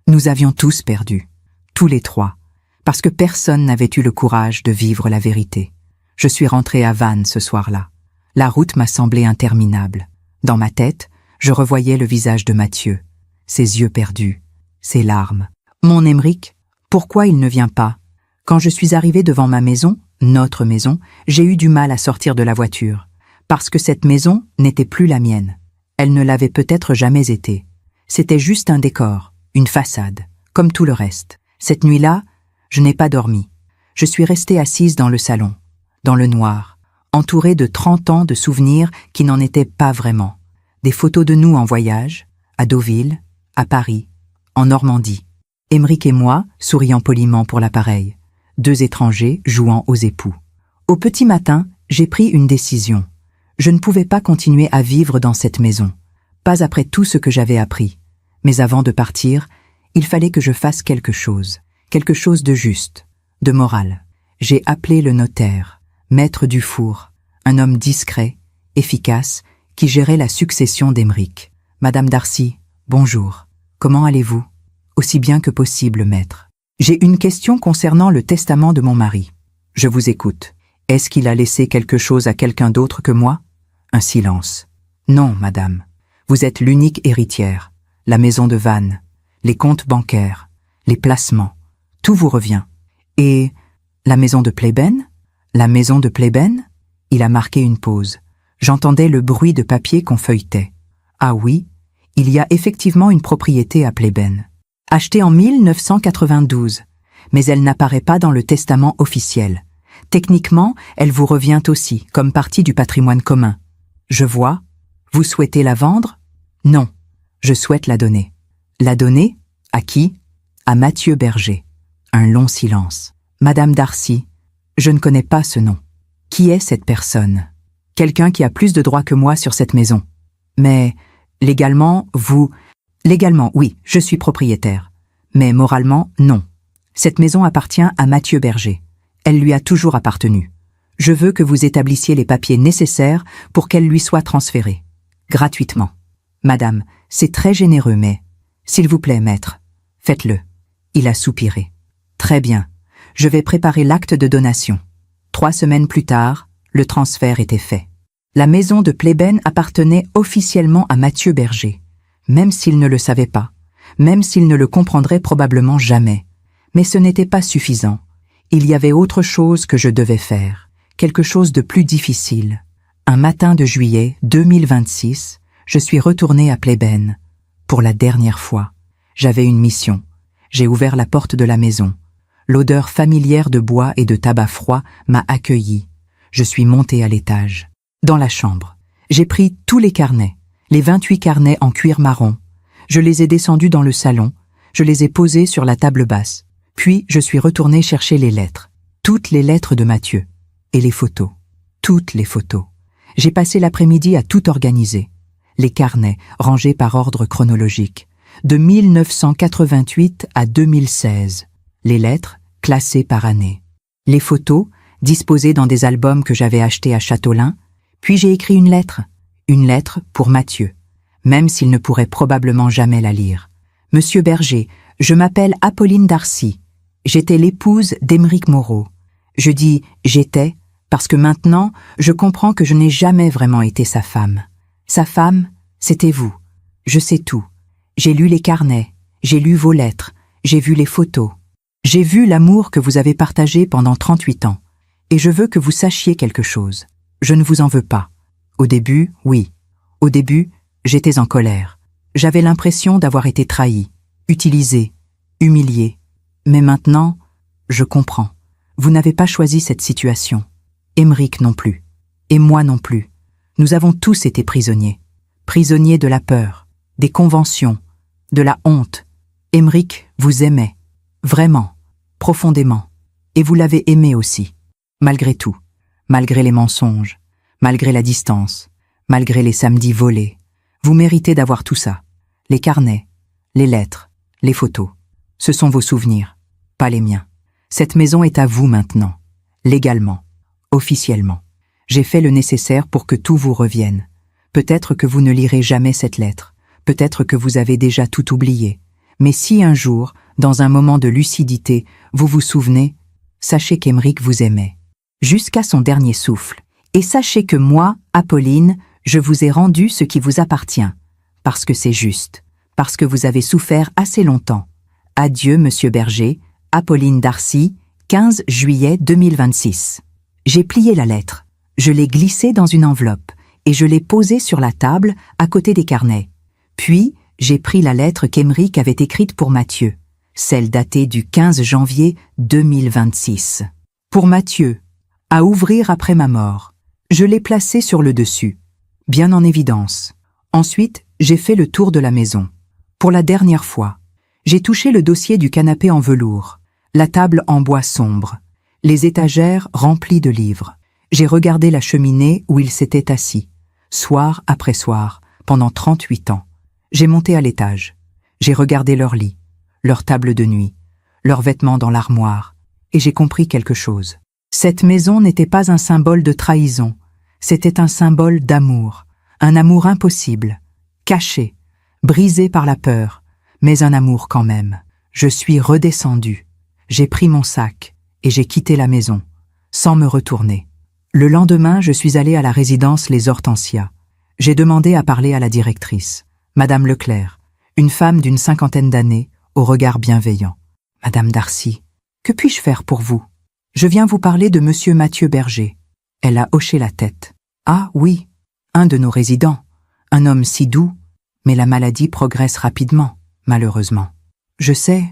Nous avions tous perdu, tous les 3, parce que personne n'avait eu le courage de vivre la vérité. Je suis rentrée à Vannes ce soir-là. La route m'a semblé interminable. Dans ma tête, je revoyais le visage de Mathieu, ses yeux perdus, ses larmes. Mon Aymeric, pourquoi il ne vient pas ? Quand je suis arrivée devant ma maison, notre maison, j'ai eu du mal à sortir de la voiture, parce que cette maison n'était plus la mienne. Elle ne l'avait peut-être jamais été. C'était juste un décor, une façade, comme tout le reste. Cette nuit-là, je n'ai pas dormi. Je suis restée assise dans le salon, dans le noir, entourée de 30 ans de souvenirs qui n'en étaient pas vraiment. Des photos de nous en voyage, à Deauville, à Paris, en Normandie. Aymeric et moi, souriant poliment pour l'appareil. 2 étrangers jouant aux époux. Au petit matin, j'ai pris une décision. Je ne pouvais pas continuer à vivre dans cette maison, pas après tout ce que j'avais appris. Mais avant de partir, il fallait que je fasse quelque chose de juste, de moral. J'ai appelé le notaire, maître Dufour, un homme discret, efficace, qui gérait la succession d'Aymeric. « Madame Darcy, bonjour. Comment allez-vous ? » « Aussi bien que possible, maître. J'ai une question concernant le testament de mon mari. Je vous écoute. Est-ce qu'il a laissé quelque chose à quelqu'un d'autre que moi ? » Un silence. « Non, madame. Vous êtes l'unique héritière. La maison de Vannes, les comptes bancaires, les placements, tout vous revient. Et la maison de Pleyben ? La maison de Pleyben ? » Il a marqué une pause. J'entendais le bruit de papier qu'on feuilletait. Ah oui, il y a effectivement une propriété à Pleyben, achetée en 1992, mais elle n'apparaît pas dans le testament officiel. Techniquement, elle vous revient aussi, comme partie du patrimoine commun. Je vois. Vous souhaitez la vendre ? Non. Je souhaite la donner. La donner? À qui? À Mathieu Berger. Un long silence. Madame Darcy, je ne connais pas ce nom. Qui est cette personne? Quelqu'un qui a plus de droits que moi sur cette maison. Mais, légalement, vous... Légalement, oui, je suis propriétaire. Mais moralement, non. Cette maison appartient à Mathieu Berger. Elle lui a toujours appartenu. Je veux que vous établissiez les papiers nécessaires pour qu'elle lui soit transférée. Gratuitement. Madame, c'est très généreux, mais... S'il vous plaît, maître, faites-le. Il a soupiré. Très bien. Je vais préparer l'acte de donation. 3 semaines plus tard, le transfert était fait. La maison de Plébène appartenait officiellement à Mathieu Berger, même s'il ne le savait pas, même s'il ne le comprendrait probablement jamais. Mais ce n'était pas suffisant. Il y avait autre chose que je devais faire, quelque chose de plus difficile. Un matin de juillet 2026, je suis retourné à Plébène. Pour la dernière fois, j'avais une mission. J'ai ouvert la porte de la maison. L'odeur familière de bois et de tabac froid m'a accueilli. Je suis monté à l'étage. Dans la chambre, j'ai pris tous les carnets, les 28 carnets en cuir marron. Je les ai descendus dans le salon, je les ai posés sur la table basse. Puis je suis retourné chercher les lettres, toutes les lettres de Mathieu, et les photos, toutes les photos. J'ai passé l'après-midi à tout organiser. Les carnets, rangés par ordre chronologique, de 1988 à 2016. Les lettres, classées par année. Les photos, disposées dans des albums que j'avais achetés à Châteaulin. Puis j'ai écrit une lettre pour Mathieu, même s'il ne pourrait probablement jamais la lire. Monsieur Berger, je m'appelle Apolline Darcy. J'étais l'épouse d'Émeric Moreau. Je dis « j'étais » parce que maintenant, je comprends que je n'ai jamais vraiment été sa femme. Sa femme, c'était vous. Je sais tout. J'ai lu les carnets, j'ai lu vos lettres, j'ai vu les photos. J'ai vu l'amour que vous avez partagé pendant 38 ans. Et je veux que vous sachiez quelque chose. Je ne vous en veux pas. Au début, oui. Au début, j'étais en colère. J'avais l'impression d'avoir été trahi, utilisé, humilié. Mais maintenant, je comprends. Vous n'avez pas choisi cette situation. Émeric non plus. Et moi non plus. Nous avons tous été prisonniers. Prisonniers de la peur, des conventions, de la honte. Émeric vous aimait. Vraiment. Profondément. Et vous l'avez aimé aussi. Malgré tout. Malgré les mensonges, malgré la distance, malgré les samedis volés, vous méritez d'avoir tout ça. Les carnets, les lettres, les photos. Ce sont vos souvenirs, pas les miens. Cette maison est à vous maintenant, légalement, officiellement. J'ai fait le nécessaire pour que tout vous revienne. Peut-être que vous ne lirez jamais cette lettre, peut-être que vous avez déjà tout oublié. Mais si un jour, dans un moment de lucidité, vous vous souvenez, sachez qu'Émeric vous aimait. Jusqu'à son dernier souffle. Et sachez que moi, Apolline, je vous ai rendu ce qui vous appartient. Parce que c'est juste. Parce que vous avez souffert assez longtemps. Adieu, Monsieur Berger. Apolline Darcy, 15 juillet 2026. J'ai plié la lettre. Je l'ai glissée dans une enveloppe et je l'ai posée sur la table à côté des carnets. Puis, j'ai pris la lettre qu'Émeric avait écrite pour Mathieu, celle datée du 15 janvier 2026. Pour Mathieu, à ouvrir après ma mort. Je l'ai placée sur le dessus, bien en évidence. Ensuite, j'ai fait le tour de la maison. Pour la dernière fois, j'ai touché le dossier du canapé en velours, la table en bois sombre, les étagères remplies de livres. J'ai regardé la cheminée où il s'était assis, soir après soir, pendant 38 ans. J'ai monté à l'étage. J'ai regardé leur lit, leur table de nuit, leurs vêtements dans l'armoire, et j'ai compris quelque chose. Cette maison n'était pas un symbole de trahison, c'était un symbole d'amour, un amour impossible, caché, brisé par la peur, mais un amour quand même. Je suis redescendu, j'ai pris mon sac et j'ai quitté la maison, sans me retourner. Le lendemain, je suis allé à la résidence Les Hortensias. J'ai demandé à parler à la directrice, Madame Leclerc, une femme d'une 50aine d'années, au regard bienveillant. Madame Darcy, que puis-je faire pour vous? Je viens vous parler de Monsieur Mathieu Berger. Elle a hoché la tête. Ah oui, un de nos résidents, un homme si doux, mais la maladie progresse rapidement, malheureusement. Je sais,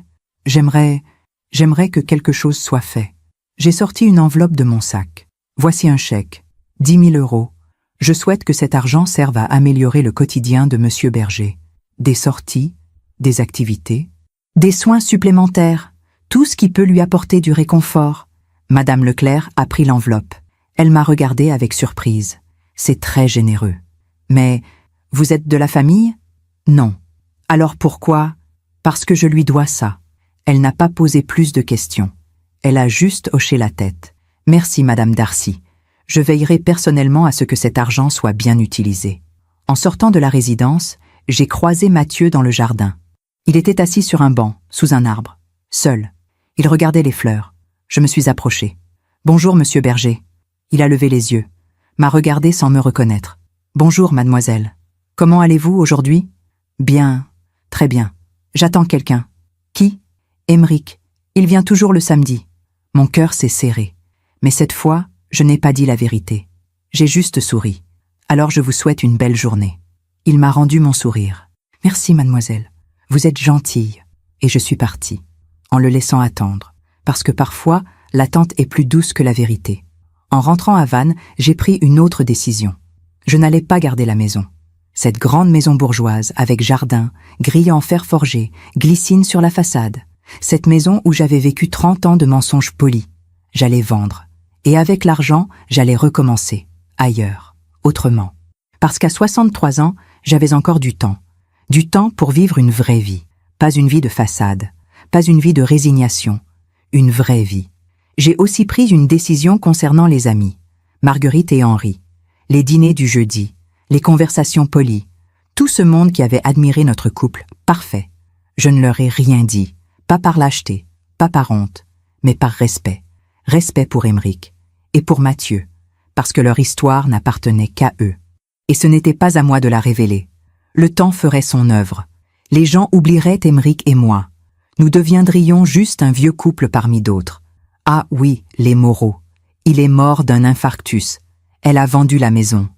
j'aimerais que quelque chose soit fait. J'ai sorti une enveloppe de mon sac. Voici un chèque, 10 000 €. Je souhaite que cet argent serve à améliorer le quotidien de Monsieur Berger. des sorties, des activités, des soins supplémentaires, tout ce qui peut lui apporter du réconfort. Madame Leclerc a pris l'enveloppe. Elle m'a regardé avec surprise. C'est très généreux. Mais, vous êtes de la famille? Non. Alors pourquoi? Parce que je lui dois ça. Elle n'a pas posé plus de questions. Elle a juste hoché la tête. Merci, Madame Darcy. Je veillerai personnellement à ce que cet argent soit bien utilisé. En sortant de la résidence, j'ai croisé Mathieu dans le jardin. Il était assis sur un banc, sous un arbre, seul. Il regardait les fleurs. Je me suis approchée. Bonjour, monsieur Berger. Il a levé les yeux, m'a regardé sans me reconnaître. Bonjour, mademoiselle. Comment allez-vous aujourd'hui? Bien, très bien. J'attends quelqu'un. Qui? Émeric. Il vient toujours le samedi. Mon cœur s'est serré. Mais cette fois, je n'ai pas dit la vérité. J'ai juste souri. Alors je vous souhaite une belle journée. Il m'a rendu mon sourire. Merci, mademoiselle. Vous êtes gentille. Et je suis partie, en le laissant attendre, parce que parfois, l'attente est plus douce que la vérité. En rentrant à Vannes, j'ai pris une autre décision. Je n'allais pas garder la maison. Cette grande maison bourgeoise, avec jardin, grille en fer forgé, glycine sur la façade. Cette maison où j'avais vécu 30 ans de mensonges polis. J'allais vendre. Et avec l'argent, j'allais recommencer. Ailleurs. Autrement. Parce qu'à 63 ans, j'avais encore du temps. Du temps pour vivre une vraie vie. Pas une vie de façade. Pas une vie de résignation. Une vraie vie. J'ai aussi pris une décision concernant les amis. Marguerite et Henri. Les dîners du jeudi. Les conversations polies. Tout ce monde qui avait admiré notre couple. Parfait. Je ne leur ai rien dit. Pas par lâcheté. Pas par honte. Mais par respect. Respect pour Émeric. Et pour Mathieu. Parce que leur histoire n'appartenait qu'à eux. Et ce n'était pas à moi de la révéler. Le temps ferait son œuvre. Les gens oublieraient Émeric et moi. Nous deviendrions juste un vieux couple parmi d'autres. Ah oui, les Moreau. Il est mort d'un infarctus. Elle a vendu la maison.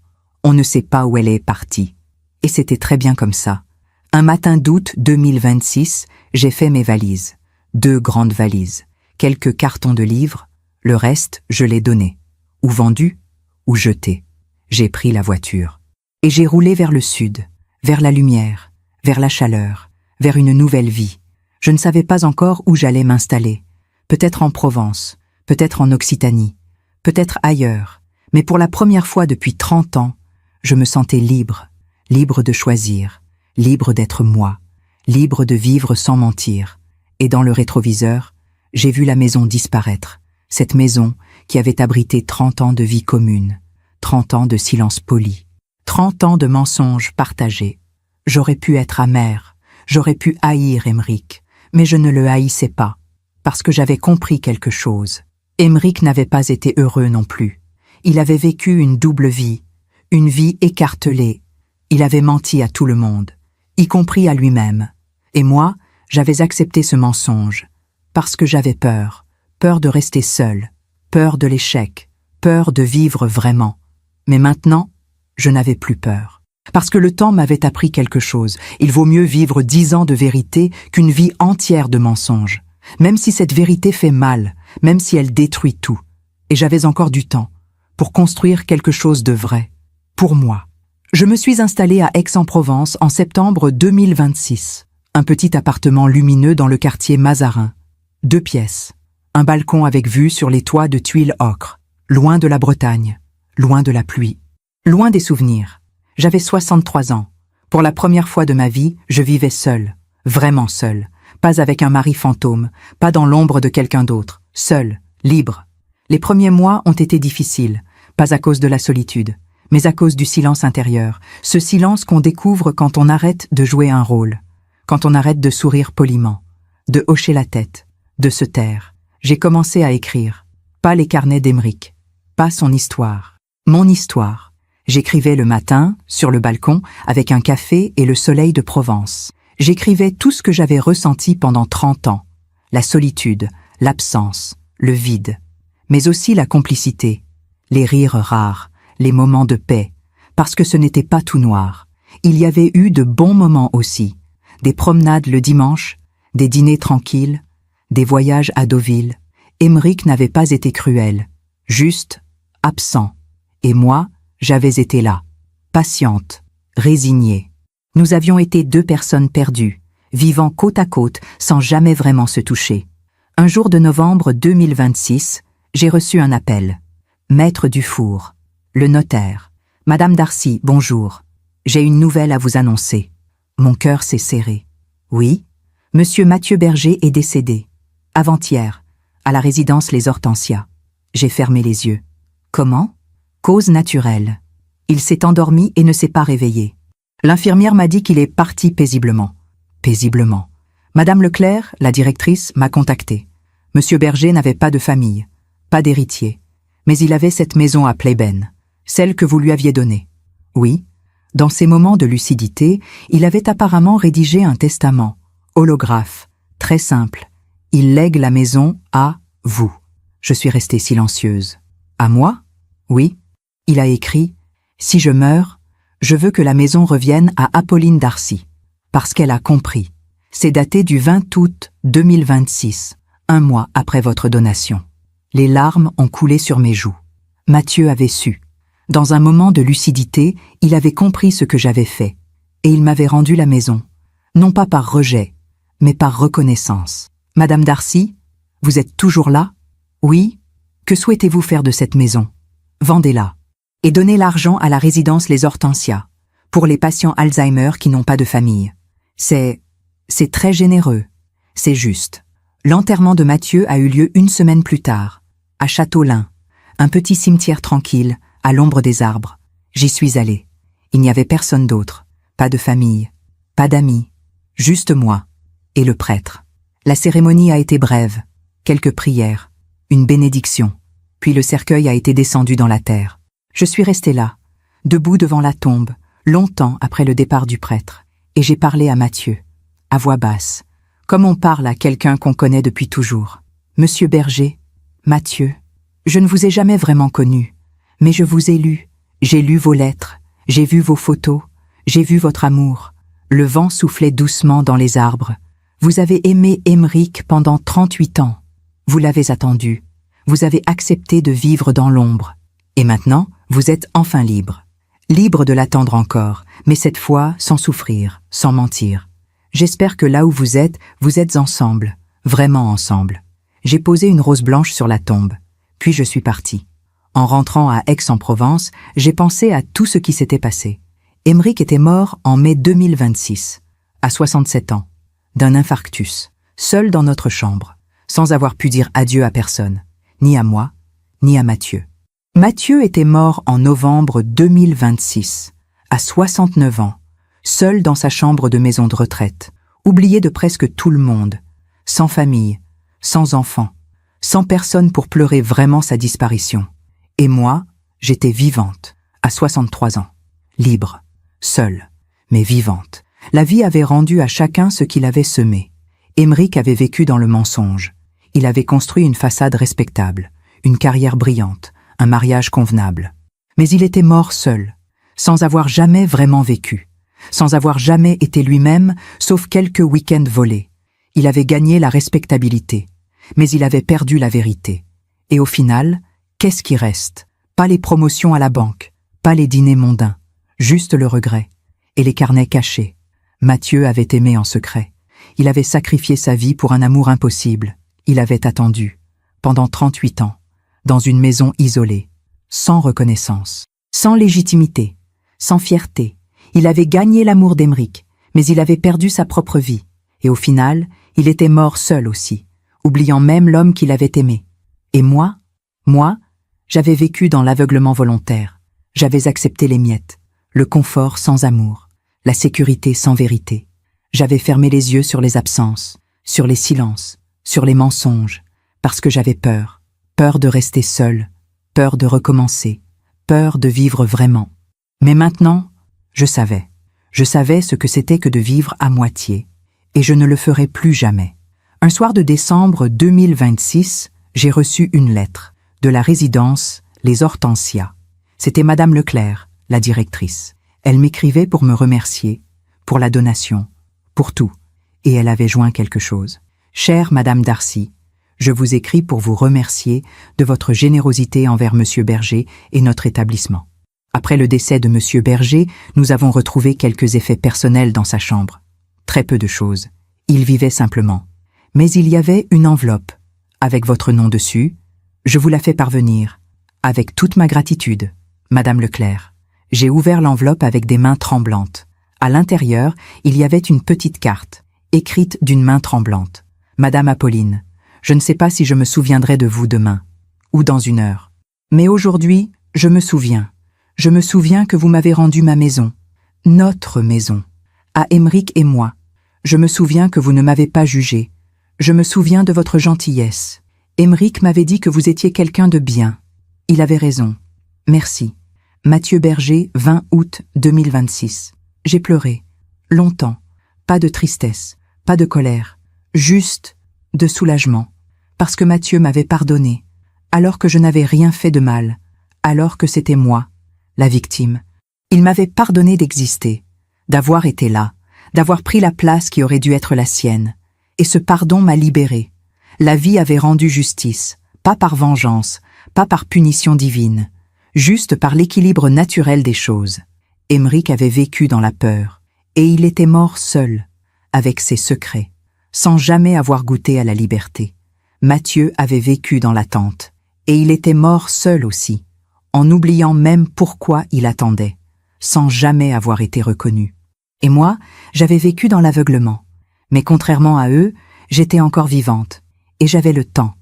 On ne sait pas où elle est partie. Et c'était très bien comme ça. Un matin d'août 2026, j'ai fait mes valises. 2 grandes valises. Quelques cartons de livres. Le reste, je l'ai donné. Ou vendu, ou jeté. J'ai pris la voiture. Et j'ai roulé vers le sud, vers la lumière, vers la chaleur, vers une nouvelle vie. Je ne savais pas encore où j'allais m'installer. Peut-être en Provence, peut-être en Occitanie, peut-être ailleurs. Mais pour la première fois depuis 30 ans, je me sentais libre, libre de choisir, libre d'être moi, libre de vivre sans mentir. Et dans le rétroviseur, j'ai vu la maison disparaître. Cette maison qui avait abrité 30 ans de vie commune, 30 ans de silence poli, 30 ans de mensonges partagés. J'aurais pu être amère, j'aurais pu haïr Émeric, mais je ne le haïssais pas, parce que j'avais compris quelque chose. Émeric n'avait pas été heureux non plus. Il avait vécu une double vie, une vie écartelée. Il avait menti à tout le monde, y compris à lui-même. Et moi, j'avais accepté ce mensonge, parce que j'avais peur, peur de rester seule, peur de l'échec, peur de vivre vraiment. Mais maintenant, je n'avais plus peur. Parce que le temps m'avait appris quelque chose. Il vaut mieux vivre 10 ans de vérité qu'une vie entière de mensonges. Même si cette vérité fait mal, même si elle détruit tout. Et j'avais encore du temps pour construire quelque chose de vrai. Pour moi. Je me suis installée à Aix-en-Provence en septembre 2026. Un petit appartement lumineux dans le quartier Mazarin. 2 pièces. Un balcon avec vue sur les toits de tuiles ocre. Loin de la Bretagne. Loin de la pluie. Loin des souvenirs. J'avais 63 ans. Pour la première fois de ma vie, je vivais seule. Vraiment seule. Pas avec un mari fantôme. Pas dans l'ombre de quelqu'un d'autre. Seule. Libre. Les premiers mois ont été difficiles. Pas à cause de la solitude, mais à cause du silence intérieur. Ce silence qu'on découvre quand on arrête de jouer un rôle. Quand on arrête de sourire poliment. De hocher la tête. De se taire. J'ai commencé à écrire. Pas les carnets d'Émeric. Pas son histoire. Mon histoire. J'écrivais le matin, sur le balcon, avec un café et le soleil de Provence. J'écrivais tout ce que j'avais ressenti pendant 30 ans. La solitude, l'absence, le vide. Mais aussi la complicité, les rires rares, les moments de paix. Parce que ce n'était pas tout noir. Il y avait eu de bons moments aussi. Des promenades le dimanche, des dîners tranquilles, des voyages à Deauville. Émeric n'avait pas été cruel, juste absent. Et moi, j'avais été là, patiente, résignée. Nous avions été 2 personnes perdues, vivant côte à côte sans jamais vraiment se toucher. Un jour de novembre 2026, j'ai reçu un appel. Maître Dufour, le notaire. Madame Darcy, bonjour. J'ai une nouvelle à vous annoncer. Mon cœur s'est serré. Oui, Monsieur Mathieu Berger est décédé. Avant-hier, à la résidence Les Hortensias. J'ai fermé les yeux. Comment? Cause naturelle. Il s'est endormi et ne s'est pas réveillé. L'infirmière m'a dit qu'il est parti paisiblement. Paisiblement. Madame Leclerc, la directrice, m'a contacté. Monsieur Berger n'avait pas de famille, pas d'héritier, mais il avait cette maison à Playben, celle que vous lui aviez donnée. Oui, dans ces moments de lucidité, il avait apparemment rédigé un testament, holographe, très simple. Il lègue la maison à vous. Je suis restée silencieuse. À moi? Oui. Il a écrit « Si je meurs, je veux que la maison revienne à Apolline Darcy. » Parce qu'elle a compris. C'est daté du 20 août 2026, un mois après votre donation. Les larmes ont coulé sur mes joues. Mathieu avait su. Dans un moment de lucidité, il avait compris ce que j'avais fait, et il m'avait rendu la maison, non pas par rejet, mais par reconnaissance. Madame Darcy, vous êtes toujours là? Oui. Que souhaitez-vous faire de cette maison? Vendez-la. Et donnez l'argent à la résidence Les Hortensias, pour les patients Alzheimer qui n'ont pas de famille. C'est très généreux. C'est juste. L'enterrement de Mathieu a eu lieu 1 semaine plus tard, à Châteaulin, un petit cimetière tranquille, à l'ombre des arbres. J'y suis allée. Il n'y avait personne d'autre, pas de famille, pas d'amis, juste moi et le prêtre. La cérémonie a été brève, quelques prières, une bénédiction, puis le cercueil a été descendu dans la terre. Je suis restée là, debout devant la tombe, longtemps après le départ du prêtre, et j'ai parlé à Mathieu, à voix basse, comme on parle à quelqu'un qu'on connaît depuis toujours. Monsieur Berger, Mathieu, je ne vous ai jamais vraiment connu, mais je vous ai lu, j'ai lu vos lettres, j'ai vu vos photos, j'ai vu votre amour. Le vent soufflait doucement dans les arbres. Vous avez aimé Émeric pendant 38 ans. Vous l'avez attendu. Vous avez accepté de vivre dans l'ombre. Et maintenant, vous êtes enfin libre. Libre de l'attendre encore, mais cette fois sans souffrir, sans mentir. J'espère que là où vous êtes ensemble, vraiment ensemble. J'ai posé une rose blanche sur la tombe, puis je suis partie. En rentrant à Aix-en-Provence, j'ai pensé à tout ce qui s'était passé. Émeric était mort en mai 2026, à 67 ans, d'un infarctus, seul dans notre chambre, sans avoir pu dire adieu à personne, ni à moi, ni à Mathieu. Mathieu était mort en novembre 2026, à 69 ans, seul dans sa chambre de maison de retraite, oublié de presque tout le monde, sans famille, sans enfant, sans personne pour pleurer vraiment sa disparition. Et moi, j'étais vivante, à 63 ans, libre, seule, mais vivante. La vie avait rendu à chacun ce qu'il avait semé. Émeric avait vécu dans le mensonge. Il avait construit une façade respectable, une carrière brillante, un mariage convenable. Mais il était mort seul, sans avoir jamais vraiment vécu, sans avoir jamais été lui-même, sauf quelques week-ends volés. Il avait gagné la respectabilité, mais il avait perdu la vérité. Et au final, qu'est-ce qui reste? Pas les promotions à la banque, pas les dîners mondains, juste le regret et les carnets cachés. Mathieu avait aimé en secret. Il avait sacrifié sa vie pour un amour impossible. Il avait attendu, pendant 38 ans, dans une maison isolée, sans reconnaissance, sans légitimité, sans fierté. Il avait gagné l'amour d'Émeric, mais il avait perdu sa propre vie. Et au final, il était mort seul aussi, oubliant même l'homme qu'il avait aimé. Et moi, j'avais vécu dans l'aveuglement volontaire. J'avais accepté les miettes, le confort sans amour, la sécurité sans vérité. J'avais fermé les yeux sur les absences, sur les silences, sur les mensonges, parce que j'avais peur. Peur de rester seul, peur de recommencer, peur de vivre vraiment. Mais maintenant, je savais. Je savais ce que c'était que de vivre à moitié, et je ne le ferai plus jamais. Un soir de décembre 2026, j'ai reçu une lettre de la résidence Les Hortensias. C'était Madame Leclerc, la directrice. Elle m'écrivait pour me remercier, pour la donation, pour tout, et elle avait joint quelque chose. Chère Madame Darcy, je vous écris pour vous remercier de votre générosité envers Monsieur Berger et notre établissement. Après le décès de Monsieur Berger, nous avons retrouvé quelques effets personnels dans sa chambre. Très peu de choses. Il vivait simplement. Mais il y avait une enveloppe, avec votre nom dessus. Je vous la fais parvenir, avec toute ma gratitude, Madame Leclerc. J'ai ouvert l'enveloppe avec des mains tremblantes. À l'intérieur, il y avait une petite carte, écrite d'une main tremblante. Madame Apolline, je ne sais pas si je me souviendrai de vous demain, ou dans une heure. Mais aujourd'hui, je me souviens. Je me souviens que vous m'avez rendu ma maison, notre maison, à Aymeric et moi. Je me souviens que vous ne m'avez pas jugé. Je me souviens de votre gentillesse. Aymeric m'avait dit que vous étiez quelqu'un de bien. Il avait raison. Merci. Mathieu Berger, 20 août 2026. J'ai pleuré. Longtemps. Pas de tristesse, pas de colère. Juste de soulagement. Parce que Mathieu m'avait pardonné. Alors que je n'avais rien fait de mal. Alors que c'était moi, la victime. Il m'avait pardonné d'exister, d'avoir été là, d'avoir pris la place qui aurait dû être la sienne. Et ce pardon m'a libéré. La vie avait rendu justice, pas par vengeance, pas par punition divine, juste par l'équilibre naturel des choses. Aymeric avait vécu dans la peur, et il était mort seul, avec ses secrets, sans jamais avoir goûté à la liberté. Mathieu avait vécu dans l'attente, et il était mort seul aussi, en oubliant même pourquoi il attendait, sans jamais avoir été reconnu. Et moi, j'avais vécu dans l'aveuglement. Mais contrairement à eux, j'étais encore vivante. Et j'avais le temps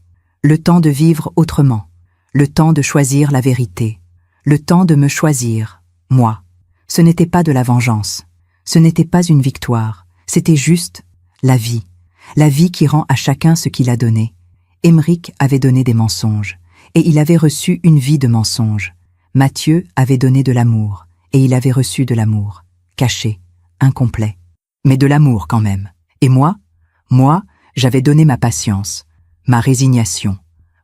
de vivre autrement, le temps de choisir la vérité, le temps de me choisir, moi. Ce n'était pas de la vengeance, ce n'était pas une victoire, c'était juste la vie qui rend à chacun ce qu'il a donné. Aymeric avait donné des mensonges, et il avait reçu une vie de mensonges. Mathieu avait donné de l'amour, et il avait reçu de l'amour, caché, incomplet, mais de l'amour quand même. Et moi, j'avais donné ma patience, ma résignation,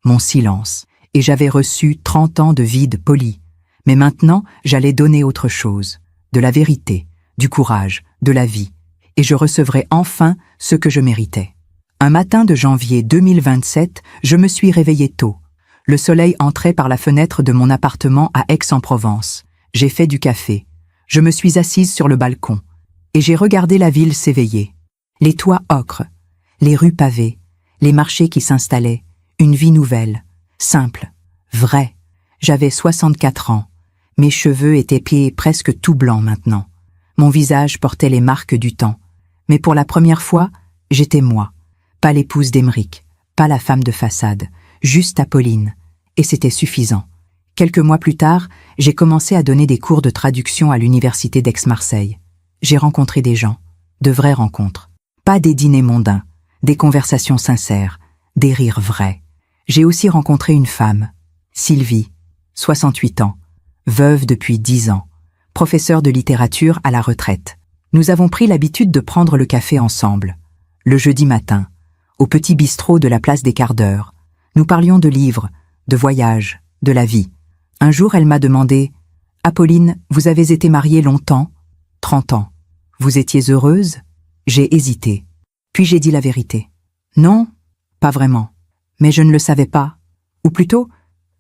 mon silence, et j'avais reçu 30 ans de vide poli. Mais maintenant, j'allais donner autre chose, de la vérité, du courage, de la vie, et je recevrais enfin ce que je méritais. Un matin de janvier 2027, je me suis réveillée tôt. Le soleil entrait par la fenêtre de mon appartement à Aix-en-Provence. J'ai fait du café. Je me suis assise sur le balcon, et j'ai regardé la ville s'éveiller. Les toits ocres, les rues pavées, les marchés qui s'installaient, une vie nouvelle, simple, vraie. J'avais 64 ans. Mes cheveux étaient presque tout blancs maintenant. Mon visage portait les marques du temps. Mais pour la première fois, j'étais moi. Pas l'épouse d'Aymeric, pas la femme de façade, juste Apolline. Et c'était suffisant. Quelques mois plus tard, j'ai commencé à donner des cours de traduction à l'université d'Aix-Marseille. J'ai rencontré des gens, de vraies rencontres. Pas des dîners mondains, des conversations sincères, des rires vrais. J'ai aussi rencontré une femme, Sylvie, 68 ans, veuve depuis 10 ans, professeure de littérature à la retraite. Nous avons pris l'habitude de prendre le café ensemble, le jeudi matin, au petit bistrot de la place des quarts d'heure. Nous parlions de livres, de voyages, de la vie. Un jour, elle m'a demandé « Apolline, vous avez été mariée longtemps ?»« 30 ans. Vous étiez heureuse ?» J'ai hésité. Puis j'ai dit la vérité. « Non, pas vraiment. Mais je ne le savais pas. Ou plutôt,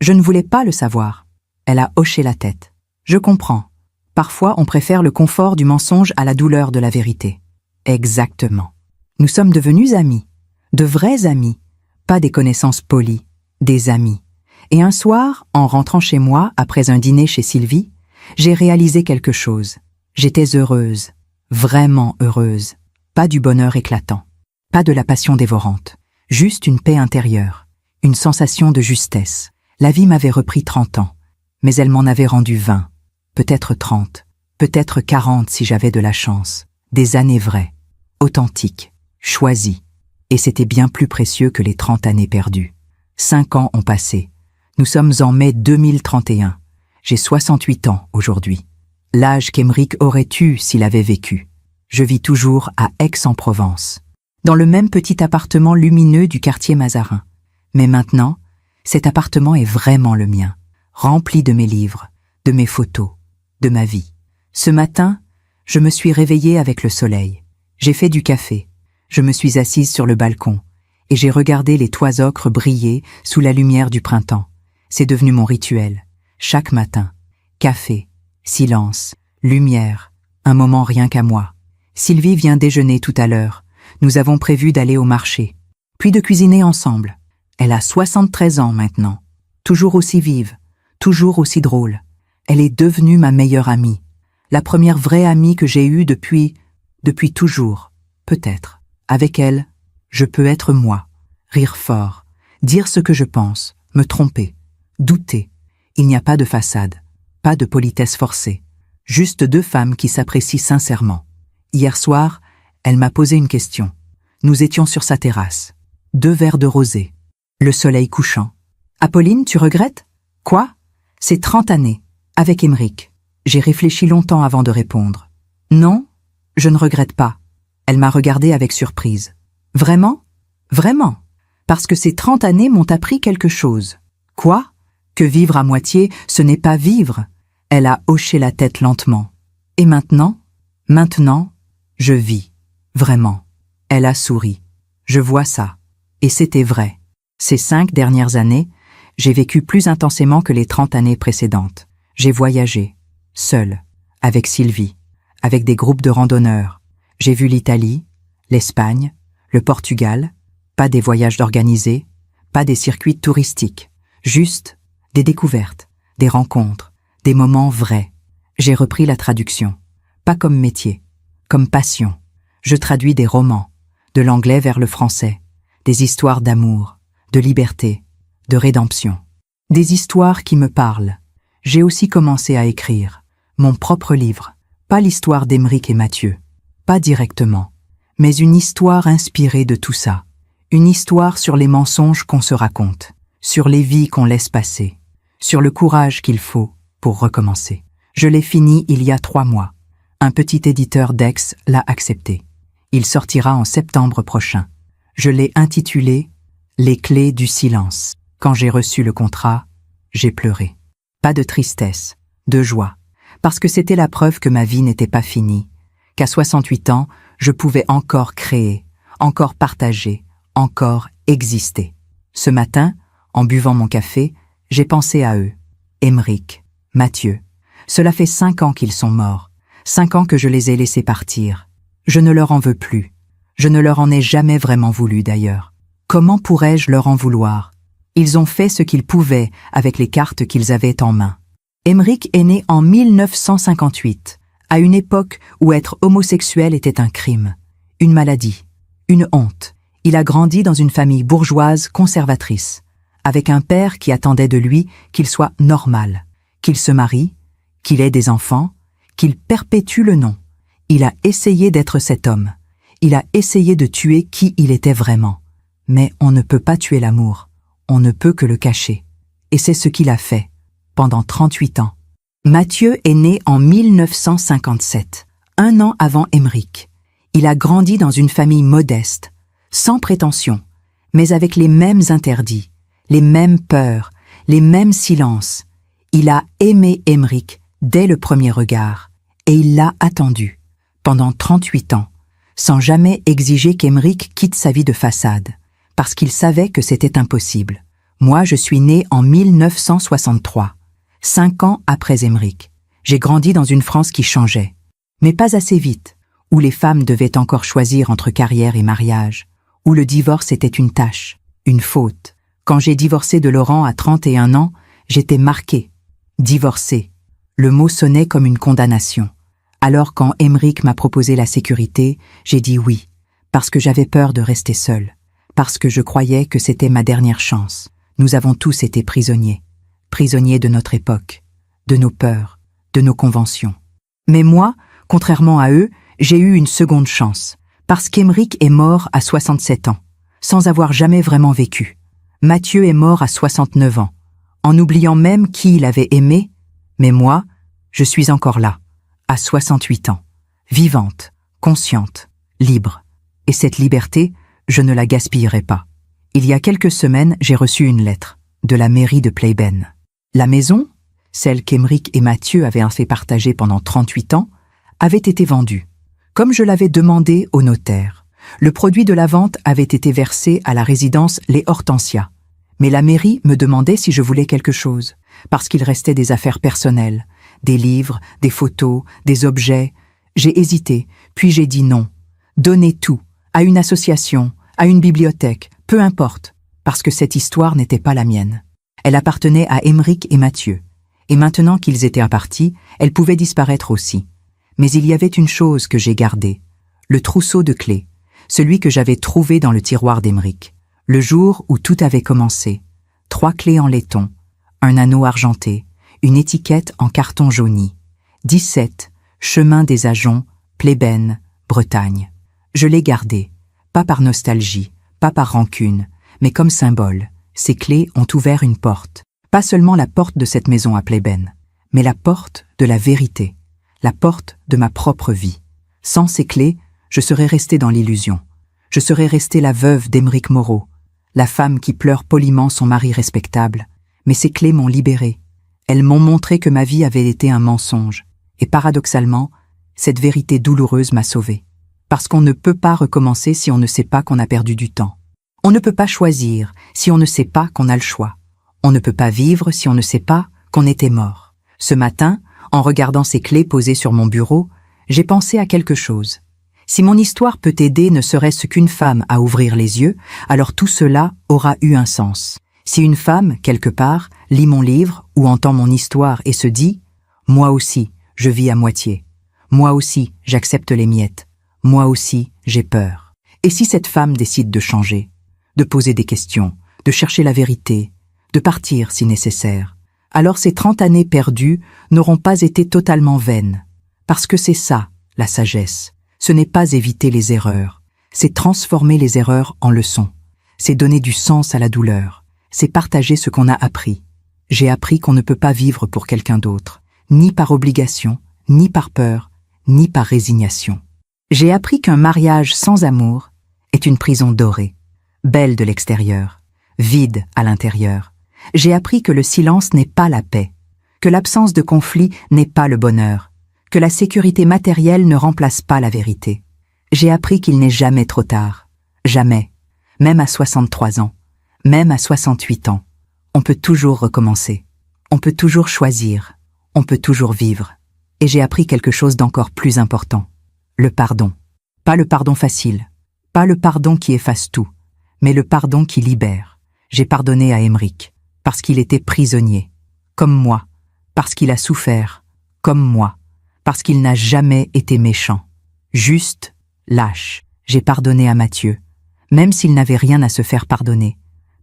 je ne voulais pas le savoir. » Elle a hoché la tête. « Je comprends. Parfois, on préfère le confort du mensonge à la douleur de la vérité. » Exactement. Nous sommes devenus amis. De vrais amis. Pas des connaissances polies. Des amis. Et un soir, en rentrant chez moi, après un dîner chez Sylvie, j'ai réalisé quelque chose. J'étais heureuse. Vraiment heureuse. Pas du bonheur éclatant. Pas de la passion dévorante. Juste une paix intérieure. Une sensation de justesse. La vie m'avait repris 30 ans. Mais elle m'en avait rendu 20. Peut-être 30. Peut-être 40 si j'avais de la chance. Des années vraies. Authentiques. Choisies. Et c'était bien plus précieux que les 30 années perdues. 5 ans ont passé. Nous sommes en mai 2031. J'ai 68 ans aujourd'hui. L'âge qu'Aymeric aurait eu s'il avait vécu. Je vis toujours à Aix-en-Provence, dans le même petit appartement lumineux du quartier Mazarin. Mais maintenant, cet appartement est vraiment le mien, rempli de mes livres, de mes photos, de ma vie. Ce matin, je me suis réveillée avec le soleil. J'ai fait du café. Je me suis assise sur le balcon et j'ai regardé les toits ocres briller sous la lumière du printemps. C'est devenu mon rituel. Chaque matin, café, Silence, lumière, un moment rien qu'à moi. Sylvie vient déjeuner tout à l'heure. Nous avons prévu d'aller au marché, puis de cuisiner ensemble. Elle a 73 ans maintenant, toujours aussi vive, toujours aussi drôle. Elle est devenue ma meilleure amie, la première vraie amie que j'ai eue depuis toujours, peut-être. Avec elle, je peux être moi, rire fort, dire ce que je pense, me tromper, douter. Il n'y a pas de façade, pas de politesse forcée, juste deux femmes qui s'apprécient sincèrement. Hier soir, elle m'a posé une question. Nous étions sur sa terrasse. 2 verres de rosé. Le soleil couchant. « Apolline, tu regrettes ?»« Quoi ?»« C'est 30 années, avec Émeric. » J'ai réfléchi longtemps avant de répondre. « Non, je ne regrette pas. » Elle m'a regardé avec surprise. « Vraiment ? Vraiment ? Parce que ces 30 années m'ont appris quelque chose. »« Quoi ? Que vivre à moitié, ce n'est pas vivre. » Elle a hoché la tête lentement. « Et maintenant ? Maintenant, je vis. Vraiment. » Elle a souri. « Je vois ça. » Et c'était vrai. Ces 5 dernières années, j'ai vécu plus intensément que les 30 années précédentes. J'ai voyagé, seule, avec Sylvie, avec des groupes de randonneurs. J'ai vu l'Italie, l'Espagne, le Portugal, pas des voyages organisés, pas des circuits touristiques, juste des découvertes, des rencontres, des moments vrais. J'ai repris la traduction, pas comme métier, comme passion. Je traduis des romans, de l'anglais vers le français, des histoires d'amour, de liberté, de rédemption. Des histoires qui me parlent. J'ai aussi commencé à écrire mon propre livre, pas l'histoire d'Émeric et Mathieu, pas directement, mais une histoire inspirée de tout ça. Une histoire sur les mensonges qu'on se raconte, sur les vies qu'on laisse passer, sur le courage qu'il faut pour recommencer. Je l'ai fini il y a 3 mois. Un petit éditeur d'Aix l'a accepté. Il sortira en septembre prochain. Je l'ai intitulé « Les clés du silence ». Quand j'ai reçu le contrat, j'ai pleuré. Pas de tristesse, de joie, parce que c'était la preuve que ma vie n'était pas finie, qu'à 68 ans, je pouvais encore créer, encore partager, encore exister. Ce matin, en buvant mon café, j'ai pensé à eux. Émeric, Mathieu. Cela fait 5 ans qu'ils sont morts. 5 ans que je les ai laissés partir. Je ne leur en veux plus. Je ne leur en ai jamais vraiment voulu d'ailleurs. Comment pourrais-je leur en vouloir? Ils ont fait ce qu'ils pouvaient avec les cartes qu'ils avaient en main. Émeric est né en 1958, à une époque où être homosexuel était un crime, une maladie, une honte. Il a grandi dans une famille bourgeoise conservatrice, avec un père qui attendait de lui qu'il soit normal, qu'il se marie, qu'il ait des enfants, qu'il perpétue le nom. Il a essayé d'être cet homme. Il a essayé de tuer qui il était vraiment. Mais on ne peut pas tuer l'amour. On ne peut que le cacher. Et c'est ce qu'il a fait, pendant 38 ans. Mathieu est né en 1957, 1 an avant Émeric. Il a grandi dans une famille modeste, sans prétention, mais avec les mêmes interdits, les mêmes peurs, les mêmes silences. Il a aimé Émeric dès le premier regard, et il l'a attendu, pendant 38 ans, sans jamais exiger qu'Émeric quitte sa vie de façade, parce qu'il savait que c'était impossible. Moi, je suis né en 1963, 5 ans après Émeric. J'ai grandi dans une France qui changeait, mais pas assez vite, où les femmes devaient encore choisir entre carrière et mariage, où le divorce était une tâche, une faute. Quand j'ai divorcé de Laurent à 31 ans, j'étais marquée. Divorcé. Le mot sonnait comme une condamnation. Alors quand Émeric m'a proposé la sécurité, j'ai dit oui, parce que j'avais peur de rester seule, parce que je croyais que c'était ma dernière chance. Nous avons tous été prisonniers, prisonniers de notre époque, de nos peurs, de nos conventions. Mais moi, contrairement à eux, j'ai eu une seconde chance, parce qu'Émeric est mort à 67 ans, sans avoir jamais vraiment vécu. Mathieu est mort à 69 ans, en oubliant même qui il avait aimé, mais moi, je suis encore là, à 68 ans, vivante, consciente, libre. Et cette liberté, je ne la gaspillerai pas. Il y a quelques semaines, j'ai reçu une lettre de la mairie de Pleyben. La maison, celle qu'Émeric et Mathieu avaient fait partager pendant 38 ans, avait été vendue. Comme je l'avais demandé au notaire, le produit de la vente avait été versé à la résidence Les Hortensias. Mais la mairie me demandait si je voulais quelque chose, parce qu'il restait des affaires personnelles, des livres, des photos, des objets. J'ai hésité, puis j'ai dit non. Donnez tout, à une association, à une bibliothèque, peu importe, parce que cette histoire n'était pas la mienne. Elle appartenait à Aymeric et Mathieu. Et maintenant qu'ils étaient partis, elle pouvait disparaître aussi. Mais il y avait une chose que j'ai gardée, le trousseau de clés, celui que j'avais trouvé dans le tiroir d'Aymeric, le jour où tout avait commencé. 3 clés en laiton, un anneau argenté, une étiquette en carton jauni. 17, chemin des Ajoncs, Plébène, Bretagne. Je l'ai gardé, pas par nostalgie, pas par rancune, mais comme symbole. Ces clés ont ouvert une porte. Pas seulement la porte de cette maison à Plébène, mais la porte de la vérité, la porte de ma propre vie. Sans ces clés, je serais restée dans l'illusion. Je serais restée la veuve d'Aymeric Moreau, la femme qui pleure poliment son mari respectable. Mais ces clés m'ont libérée. Elles m'ont montré que ma vie avait été un mensonge. Et paradoxalement, cette vérité douloureuse m'a sauvée. Parce qu'on ne peut pas recommencer si on ne sait pas qu'on a perdu du temps. On ne peut pas choisir si on ne sait pas qu'on a le choix. On ne peut pas vivre si on ne sait pas qu'on était mort. Ce matin, en regardant ces clés posées sur mon bureau, j'ai pensé à quelque chose. Si mon histoire peut aider ne serait-ce qu'une femme à ouvrir les yeux, alors tout cela aura eu un sens. Si une femme, quelque part, lit mon livre ou entend mon histoire et se dit « Moi aussi, je vis à moitié. Moi aussi, j'accepte les miettes. Moi aussi, j'ai peur. » Et si cette femme décide de changer, de poser des questions, de chercher la vérité, de partir si nécessaire, alors ces 30 années perdues n'auront pas été totalement vaines. Parce que c'est ça, la sagesse. Ce n'est pas éviter les erreurs, c'est transformer les erreurs en leçons. C'est donner du sens à la douleur, c'est partager ce qu'on a appris. J'ai appris qu'on ne peut pas vivre pour quelqu'un d'autre, ni par obligation, ni par peur, ni par résignation. J'ai appris qu'un mariage sans amour est une prison dorée, belle de l'extérieur, vide à l'intérieur. J'ai appris que le silence n'est pas la paix, que l'absence de conflit n'est pas le bonheur, que la sécurité matérielle ne remplace pas la vérité. J'ai appris qu'il n'est jamais trop tard, jamais, même à 63 ans, même à 68 ans. On peut toujours recommencer, on peut toujours choisir, on peut toujours vivre. Et j'ai appris quelque chose d'encore plus important, le pardon. Pas le pardon facile, pas le pardon qui efface tout, mais le pardon qui libère. J'ai pardonné à Aymeric, parce qu'il était prisonnier, comme moi, parce qu'il a souffert, comme moi, parce qu'il n'a jamais été méchant, juste, lâche. J'ai pardonné à Mathieu, même s'il n'avait rien à se faire pardonner,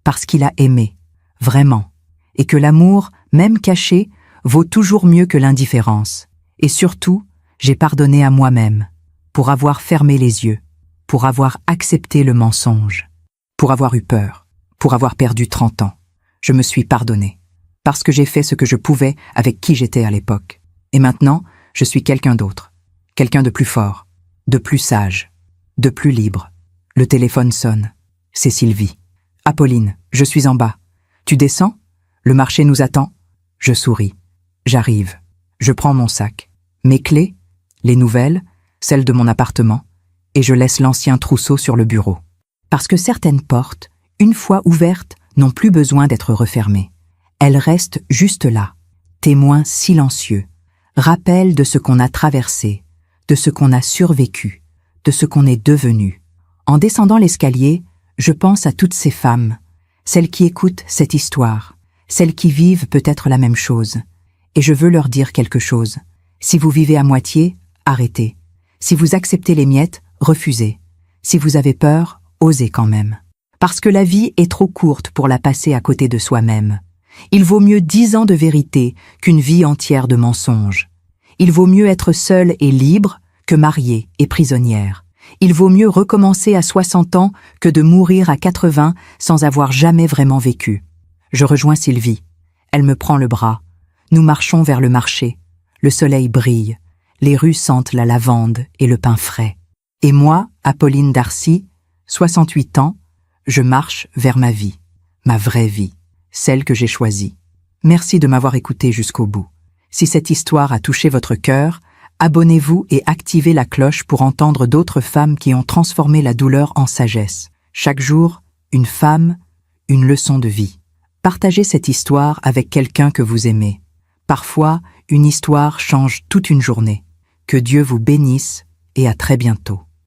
parce qu'il a aimé, vraiment, et que l'amour, même caché, vaut toujours mieux que l'indifférence. Et surtout, j'ai pardonné à moi-même, pour avoir fermé les yeux, pour avoir accepté le mensonge, pour avoir eu peur, pour avoir perdu 30 ans. Je me suis pardonné, parce que j'ai fait ce que je pouvais avec qui j'étais à l'époque. Et maintenant, je suis quelqu'un d'autre, quelqu'un de plus fort, de plus sage, de plus libre. Le téléphone sonne. C'est Sylvie. « Apolline, je suis en bas. Tu descends? Le marché nous attend. » Je souris. J'arrive. Je prends mon sac, mes clés, les nouvelles, celles de mon appartement, et je laisse l'ancien trousseau sur le bureau. Parce que certaines portes, une fois ouvertes, n'ont plus besoin d'être refermées. Elles restent juste là, témoins silencieux, rappel de ce qu'on a traversé, de ce qu'on a survécu, de ce qu'on est devenu. En descendant l'escalier, je pense à toutes ces femmes, celles qui écoutent cette histoire, celles qui vivent peut-être la même chose. Et je veux leur dire quelque chose. Si vous vivez à moitié, arrêtez. Si vous acceptez les miettes, refusez. Si vous avez peur, osez quand même. Parce que la vie est trop courte pour la passer à côté de soi-même. Il vaut mieux 10 ans de vérité qu'une vie entière de mensonges. Il vaut mieux être seule et libre que mariée et prisonnière. Il vaut mieux recommencer à 60 ans que de mourir à 80 sans avoir jamais vraiment vécu. Je rejoins Sylvie. Elle me prend le bras. Nous marchons vers le marché. Le soleil brille. Les rues sentent la lavande et le pain frais. Et moi, Apolline Darcy, 68 ans, je marche vers ma vie, ma vraie vie, celle que j'ai choisie. Merci de m'avoir écouté jusqu'au bout. Si cette histoire a touché votre cœur, abonnez-vous et activez la cloche pour entendre d'autres femmes qui ont transformé la douleur en sagesse. Chaque jour, une femme, une leçon de vie. Partagez cette histoire avec quelqu'un que vous aimez. Parfois, une histoire change toute une journée. Que Dieu vous bénisse et à très bientôt.